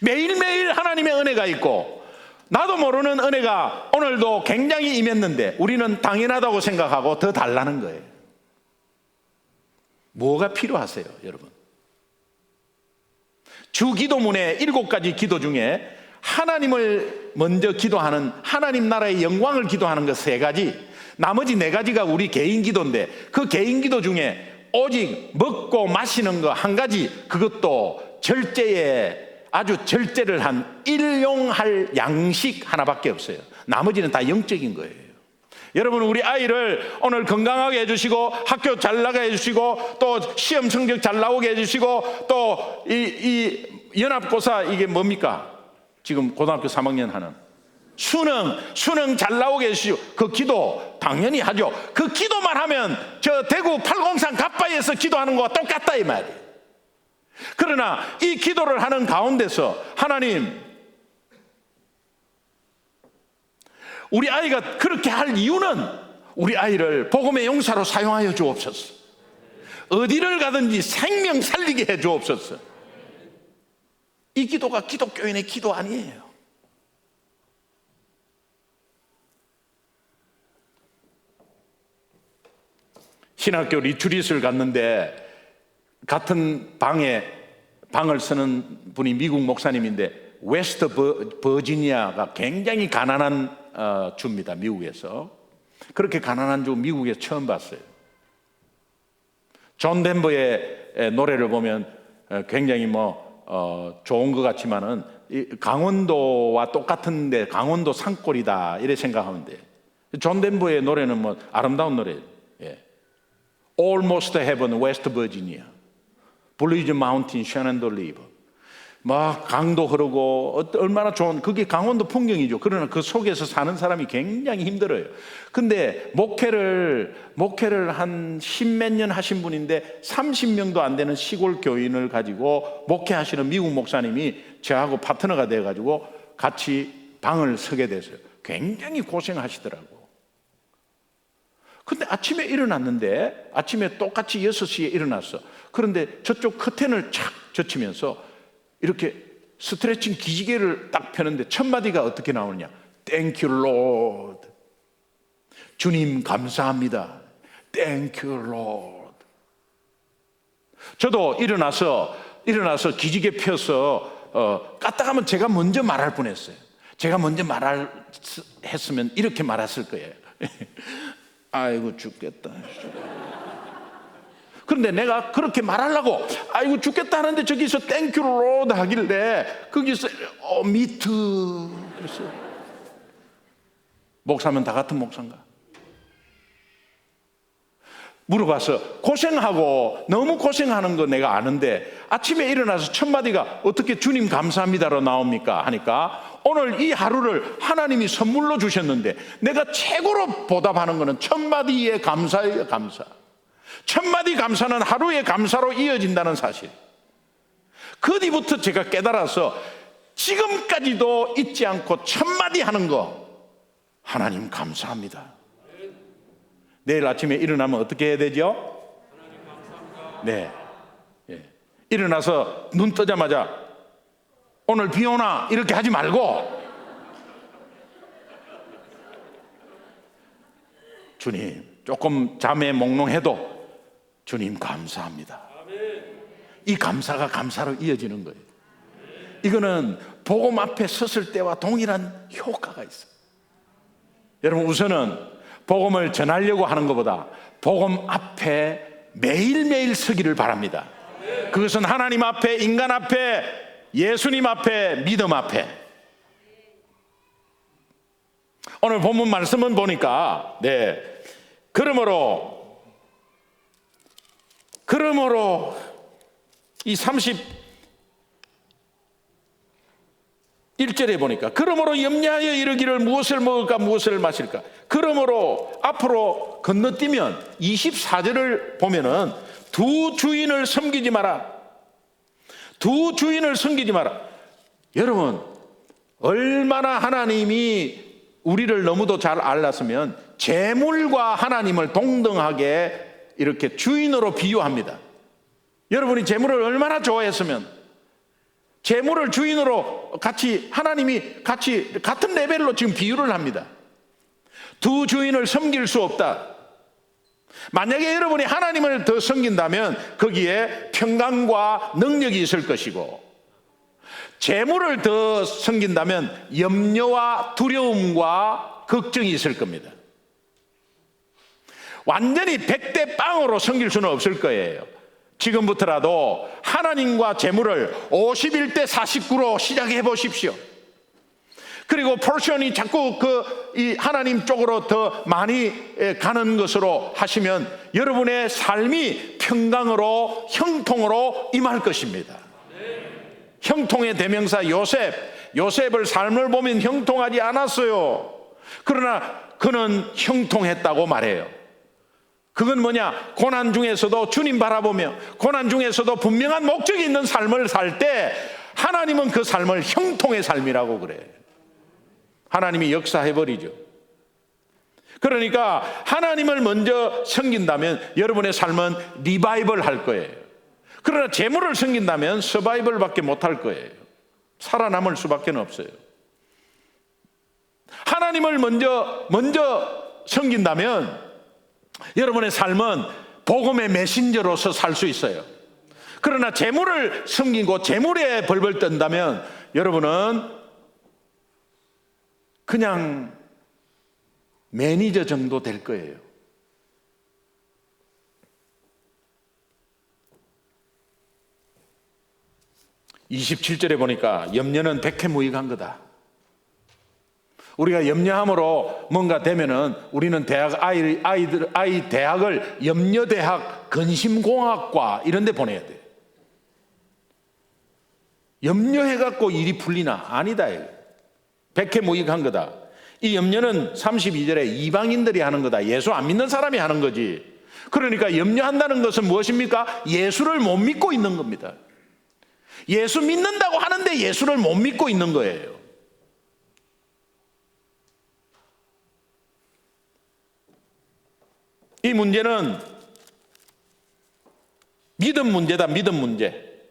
매일매일 하나님의 은혜가 있고 나도 모르는 은혜가 오늘도 굉장히 임했는데 우리는 당연하다고 생각하고 더 달라는 거예요. 뭐가 필요하세요, 여러분? 주 기도문의 7가지 기도 중에 하나님을 먼저 기도하는, 하나님 나라의 영광을 기도하는 것 3가지, 나머지 4가지가 우리 개인 기도인데 그 개인 기도 중에 오직 먹고 마시는 거 1가지, 그것도 절제에 아주 절제를 한 일용할 양식 하나밖에 없어요. 나머지는 다 영적인 거예요. 여러분, 우리 아이를 오늘 건강하게 해주시고 학교 잘 나가게 해주시고 또 시험 성적 잘 나오게 해주시고 또 이 연합고사 이게 뭡니까? 지금 고등학교 3학년 하는 수능 잘 나오게 해주시고 그 기도 당연히 하죠. 그 기도만 하면 저 대구 803 갓바위에서 기도하는 거와 똑같다 이 말이에요. 그러나 이 기도를 하는 가운데서 하나님, 우리 아이가 그렇게 할 이유는 우리 아이를 복음의 용사로 사용하여 주옵소서. 어디를 가든지 생명 살리게 해 주옵소서. 이 기도가 기독교인의 기도 아니에요. 신학교 리트릿을 갔는데 같은 방을 쓰는 분이 미국 목사님인데 웨스트 버지니아가 굉장히 가난한 주입니다. 미국에서. 그렇게 가난한 주 미국에서 처음 봤어요. 존 덴버의 노래를 보면 굉장히 좋은 것 같지만은 강원도와 똑같은데 강원도 산골이다 이래 생각하면 돼요. 존 덴버의 노래는 아름다운 노래예요. 예. Almost Heaven, West Virginia, Blues Mountain, Shenandoah River. 막 강도 흐르고 얼마나 좋은, 그게 강원도 풍경이죠. 그러나 그 속에서 사는 사람이 굉장히 힘들어요. 근데 목회를 한 10몇 년 하신 분인데 30명도 안 되는 시골 교인을 가지고 목회하시는 미국 목사님이 저하고 파트너가 돼가지고 같이 방을 서게 됐어요. 굉장히 고생하시더라고. 근데 아침에 일어났는데 아침에 똑같이 6시에 일어났어. 그런데 저쪽 커튼을 착 젖히면서 이렇게 스트레칭 기지개를 딱 펴는데 첫 마디가 어떻게 나오느냐? Thank you, Lord. 주님 감사합니다. Thank you, Lord. 저도 일어나서 기지개 펴서 까딱하면 제가 먼저 말할 뻔했어요. 제가 먼저 했으면 이렇게 말했을 거예요. 아이고 죽겠다. 그런데 내가 그렇게 말하려고 아이고 죽겠다 하는데 저기서 땡큐 로드 하길래 거기서 미트 그랬어요. 목사면 다 같은 목사인가? 물어봤어. 고생하고 너무 고생하는 거 내가 아는데 아침에 일어나서 첫 마디가 어떻게 주님 감사합니다로 나옵니까? 하니까 오늘 이 하루를 하나님이 선물로 주셨는데 내가 최고로 보답하는 거는 첫 마디의 감사예요. 감사. 첫 마디 감사는 하루의 감사로 이어진다는 사실. 그 뒤부터 제가 깨달아서 지금까지도 잊지 않고 첫 마디 하는 거, 하나님 감사합니다. 내일 아침에 일어나면 어떻게 해야 되죠? 네. 일어나서 눈 뜨자마자 오늘 비 오나 이렇게 하지 말고 주님, 조금 잠에 몽롱해도 주님 감사합니다. 이 감사가 감사로 이어지는 거예요. 이거는 복음 앞에 섰을 때와 동일한 효과가 있어요. 여러분, 우선은 복음을 전하려고 하는 것보다 복음 앞에 매일매일 서기를 바랍니다. 그것은 하나님 앞에, 인간 앞에, 예수님 앞에, 믿음 앞에. 오늘 본문 말씀은 보니까 그러므로 이 31절에 보니까 그러므로 염려하여 이르기를 무엇을 먹을까 무엇을 마실까. 그러므로 앞으로 건너뛰면 24절을 보면은 두 주인을 섬기지 마라. 두 주인을 섬기지 마라. 여러분, 얼마나 하나님이 우리를 너무도 잘 알았으면 재물과 하나님을 동등하게 이렇게 주인으로 비유합니다. 여러분이 재물을 얼마나 좋아했으면 재물을 주인으로 같이 하나님이 같이 같은 레벨로 지금 비유를 합니다. 두 주인을 섬길 수 없다. 만약에 여러분이 하나님을 더 섬긴다면 거기에 평강과 능력이 있을 것이고, 재물을 더 섬긴다면 염려와 두려움과 걱정이 있을 겁니다. 완전히 100대 0으로 섬길 수는 없을 거예요. 지금부터라도 하나님과 재물을 51대 49로 시작해 보십시오. 그리고 포션이 자꾸 이 하나님 쪽으로 더 많이 가는 것으로 하시면 여러분의 삶이 평강으로 형통으로 임할 것입니다. 형통의 대명사 요셉을 삶을 보면 형통하지 않았어요. 그러나 그는 형통했다고 말해요. 그건 뭐냐? 고난 중에서도 주님 바라보며 고난 중에서도 분명한 목적이 있는 삶을 살 때 하나님은 그 삶을 형통의 삶이라고 그래요. 하나님이 역사해버리죠. 그러니까 하나님을 먼저 섬긴다면 여러분의 삶은 리바이벌 할 거예요. 그러나 재물을 섬긴다면 서바이벌밖에 못할 거예요. 살아남을 수밖에 없어요. 하나님을 먼저 섬긴다면 여러분의 삶은 복음의 메신저로서 살 수 있어요. 그러나 재물을 섬기고 재물에 벌벌 떤다면 여러분은 그냥 매니저 정도 될 거예요. 27절에 보니까 염려는 백해무익한 거다. 우리가 염려함으로 뭔가 되면은 우리는 아이 대학을 염려대학 근심공학과 이런 데 보내야 돼. 염려해갖고 일이 풀리나? 아니다. 백해무익한 거다. 이 염려는 32절에 이방인들이 하는 거다. 예수 안 믿는 사람이 하는 거지. 그러니까 염려한다는 것은 무엇입니까? 예수를 못 믿고 있는 겁니다. 예수 믿는다고 하는데 예수를 못 믿고 있는 거예요. 이 문제는 믿음 문제다. 믿음 문제.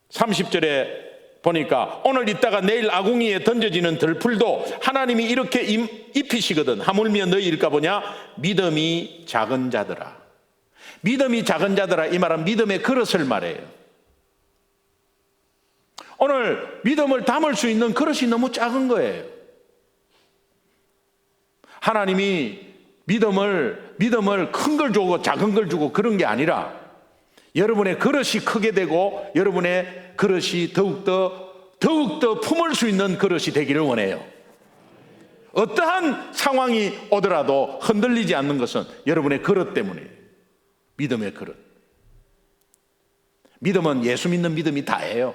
30절에 보니까 오늘 있다가 내일 아궁이에 던져지는 들풀도 하나님이 이렇게 입히시거든. 하물며 너희일까 보냐? 믿음이 작은 자들아. 믿음이 작은 자들아, 이 말은 믿음의 그릇을 말해요. 오늘 믿음을 담을 수 있는 그릇이 너무 작은 거예요. 하나님이 믿음을 큰 걸 주고 작은 걸 주고 그런 게 아니라 여러분의 그릇이 크게 되고 여러분의 그릇이 더욱더 품을 수 있는 그릇이 되기를 원해요. 어떠한 상황이 오더라도 흔들리지 않는 것은 여러분의 그릇 때문이에요. 믿음의 그릇. 믿음은 예수 믿는 믿음이 다예요.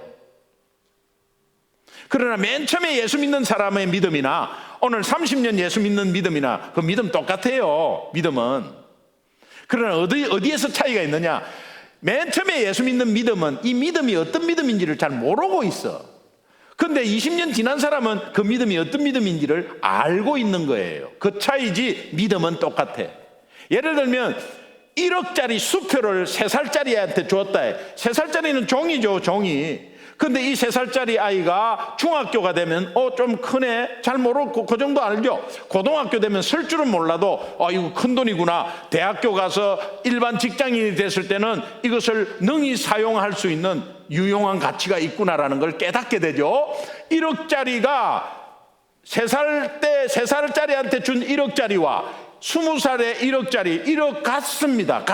그러나 맨 처음에 예수 믿는 사람의 믿음이나 오늘 30년 예수 믿는 믿음이나 그 믿음 똑같아요. 믿음은. 그러나 어디에서 차이가 있느냐? 맨 처음에 예수 믿는 믿음은 이 믿음이 어떤 믿음인지를 잘 모르고 있어. 그런데 20년 지난 사람은 그 믿음이 어떤 믿음인지를 알고 있는 거예요. 그 차이지 믿음은 똑같아. 예를 들면 1억짜리 수표를 3살짜리한테 줬다 해. 3살짜리는 종이죠, 종이. 근데 이 3살짜리 아이가 중학교가 되면 좀 크네, 잘 모르고 그 정도 알죠. 고등학교 되면 쓸 줄은 몰라도 이거 큰 돈이구나. 대학교 가서 일반 직장인이 됐을 때는 이것을 능히 사용할 수 있는 유용한 가치가 있구나라는 걸 깨닫게 되죠. 1억짜리가 3살짜리한테 준 1억짜리와 20살에 1억짜리 1억 같습니다.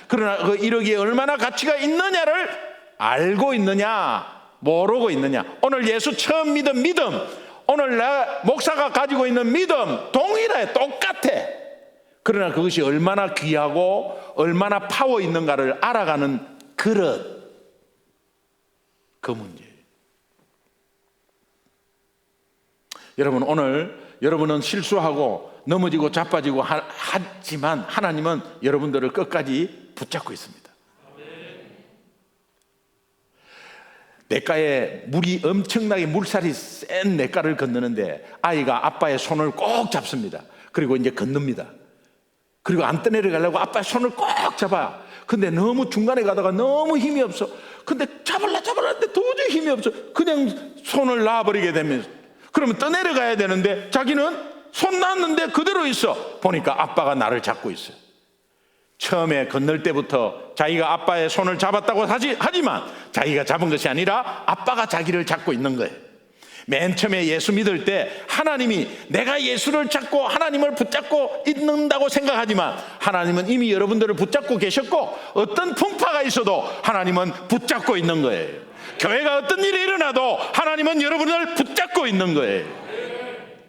그러나 그 1억이 얼마나 가치가 있느냐를 알고 있느냐 모르고 있느냐. 오늘 예수 처음 믿은 믿음, 오늘 목사가 가지고 있는 믿음 동일해, 똑같아. 그러나 그것이 얼마나 귀하고 얼마나 파워 있는가를 알아가는 그릇, 그 문제예요. 여러분, 오늘 여러분은 실수하고 넘어지고 자빠지고 하지만 하나님은 여러분들을 끝까지 붙잡고 있습니다. 냇가에 물이 엄청나게 물살이 센 냇가를 건너는데 아이가 아빠의 손을 꼭 잡습니다. 그리고 이제 건넙니다. 그리고 안 떠내려가려고 아빠의 손을 꼭 잡아요. 근데 너무 중간에 가다가 너무 힘이 없어. 근데 잡으려 하는데 도저히 힘이 없어. 그냥 손을 놔버리게 되면서, 그러면 떠내려가야 되는데 자기는 손 놨는데 그대로 있어. 보니까 아빠가 나를 잡고 있어요. 처음에 건널 때부터 자기가 아빠의 손을 잡았다고 하지만 자기가 잡은 것이 아니라 아빠가 자기를 잡고 있는 거예요. 맨 처음에 예수 믿을 때 하나님이, 내가 예수를 잡고 하나님을 붙잡고 있는다고 생각하지만 하나님은 이미 여러분들을 붙잡고 계셨고, 어떤 풍파가 있어도 하나님은 붙잡고 있는 거예요. 교회가 어떤 일이 일어나도 하나님은 여러분을 붙잡고 있는 거예요.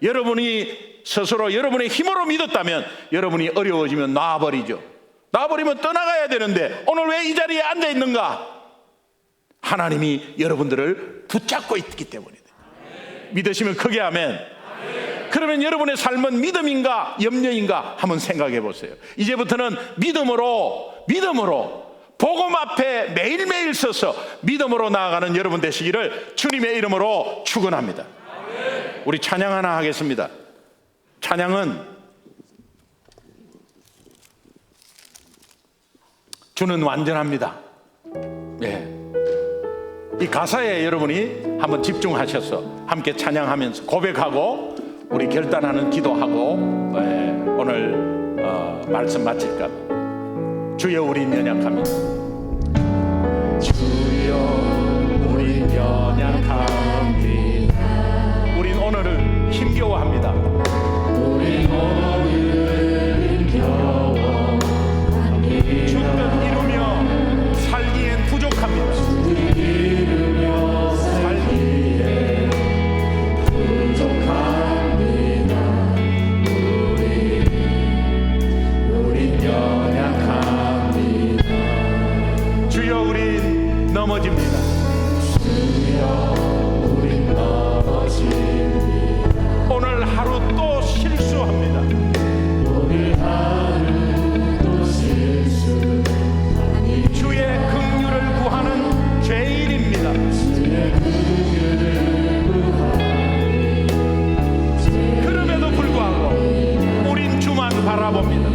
여러분이 스스로 여러분의 힘으로 믿었다면 여러분이 어려워지면 놔버리죠. 놔버리면 떠나가야 되는데 오늘 왜 이 자리에 앉아 있는가? 하나님이 여러분들을 붙잡고 있기 때문이다. 믿으시면 크게 아멘. 그러면 여러분의 삶은 믿음인가 염려인가 한번 생각해 보세요. 이제부터는 믿음으로 복음 앞에 매일매일 서서 믿음으로 나아가는 여러분 되시기를 주님의 이름으로 축원합니다. 우리 찬양 하나 하겠습니다. 찬양은 주는 완전합니다. 예. 이 가사에 여러분이 한번 집중하셔서 함께 찬양하면서 고백하고 우리 결단하는 기도하고 오늘 말씀 마칠까. 주여 우린 연약합니다. 주여 우린 연약합니다. 우린 오늘을 힘겨워합니다. 우린 오늘을 힘겨워합니다. 주뜻 이루며 살기엔 부족합니다. 넘어집니다. 우린 넘어집니다. 오늘 하루 또 실수합니다. 오늘 하루 또 실수합니다. 주의 긍휼을 구하는 죄인입니다. 주의 긍휼을 구하는 죄인입니다. 그럼에도 불구하고 우린 주만 바라봅니다.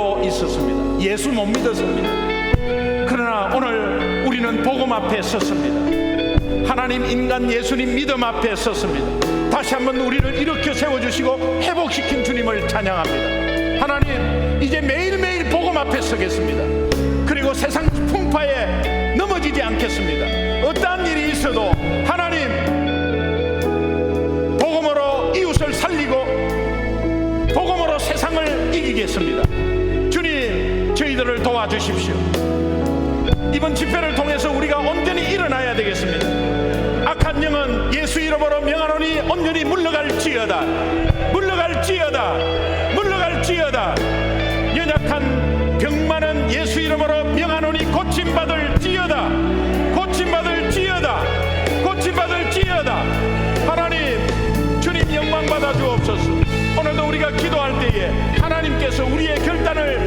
알고 있었습니다. 예수 못 믿었습니다. 그러나 오늘 우리는 복음 앞에 섰습니다. 하나님, 인간, 예수님 믿음 앞에 섰습니다. 다시 한번 우리를 일으켜 세워주시고 회복시킨 주님을 찬양합니다. 하나님, 이제 매일매일 복음 앞에 서겠습니다. 그리고 세상 풍파에 넘어지지 않겠습니다. 어떠한 일이 있어도 하나님, 복음으로 이웃을 살리고 복음으로 세상을 이기겠습니다. 주님, 저희들을 도와주십시오. 이번 집회를 통해서 우리가 온전히 일어나야 되겠습니다. 악한 영은 예수 이름으로 명하노니 온전히 물러갈지어다. 물러갈지어다. 물러갈지어다. 연약한 병만은 예수 이름으로 명하노니 고침받을지어다. 고침받을지어다. 고침받을지어다. 하나님, 주님 영광 받아 주옵소서. 오늘도 우리가 기도할 때에 하나님께서 우리의 결단을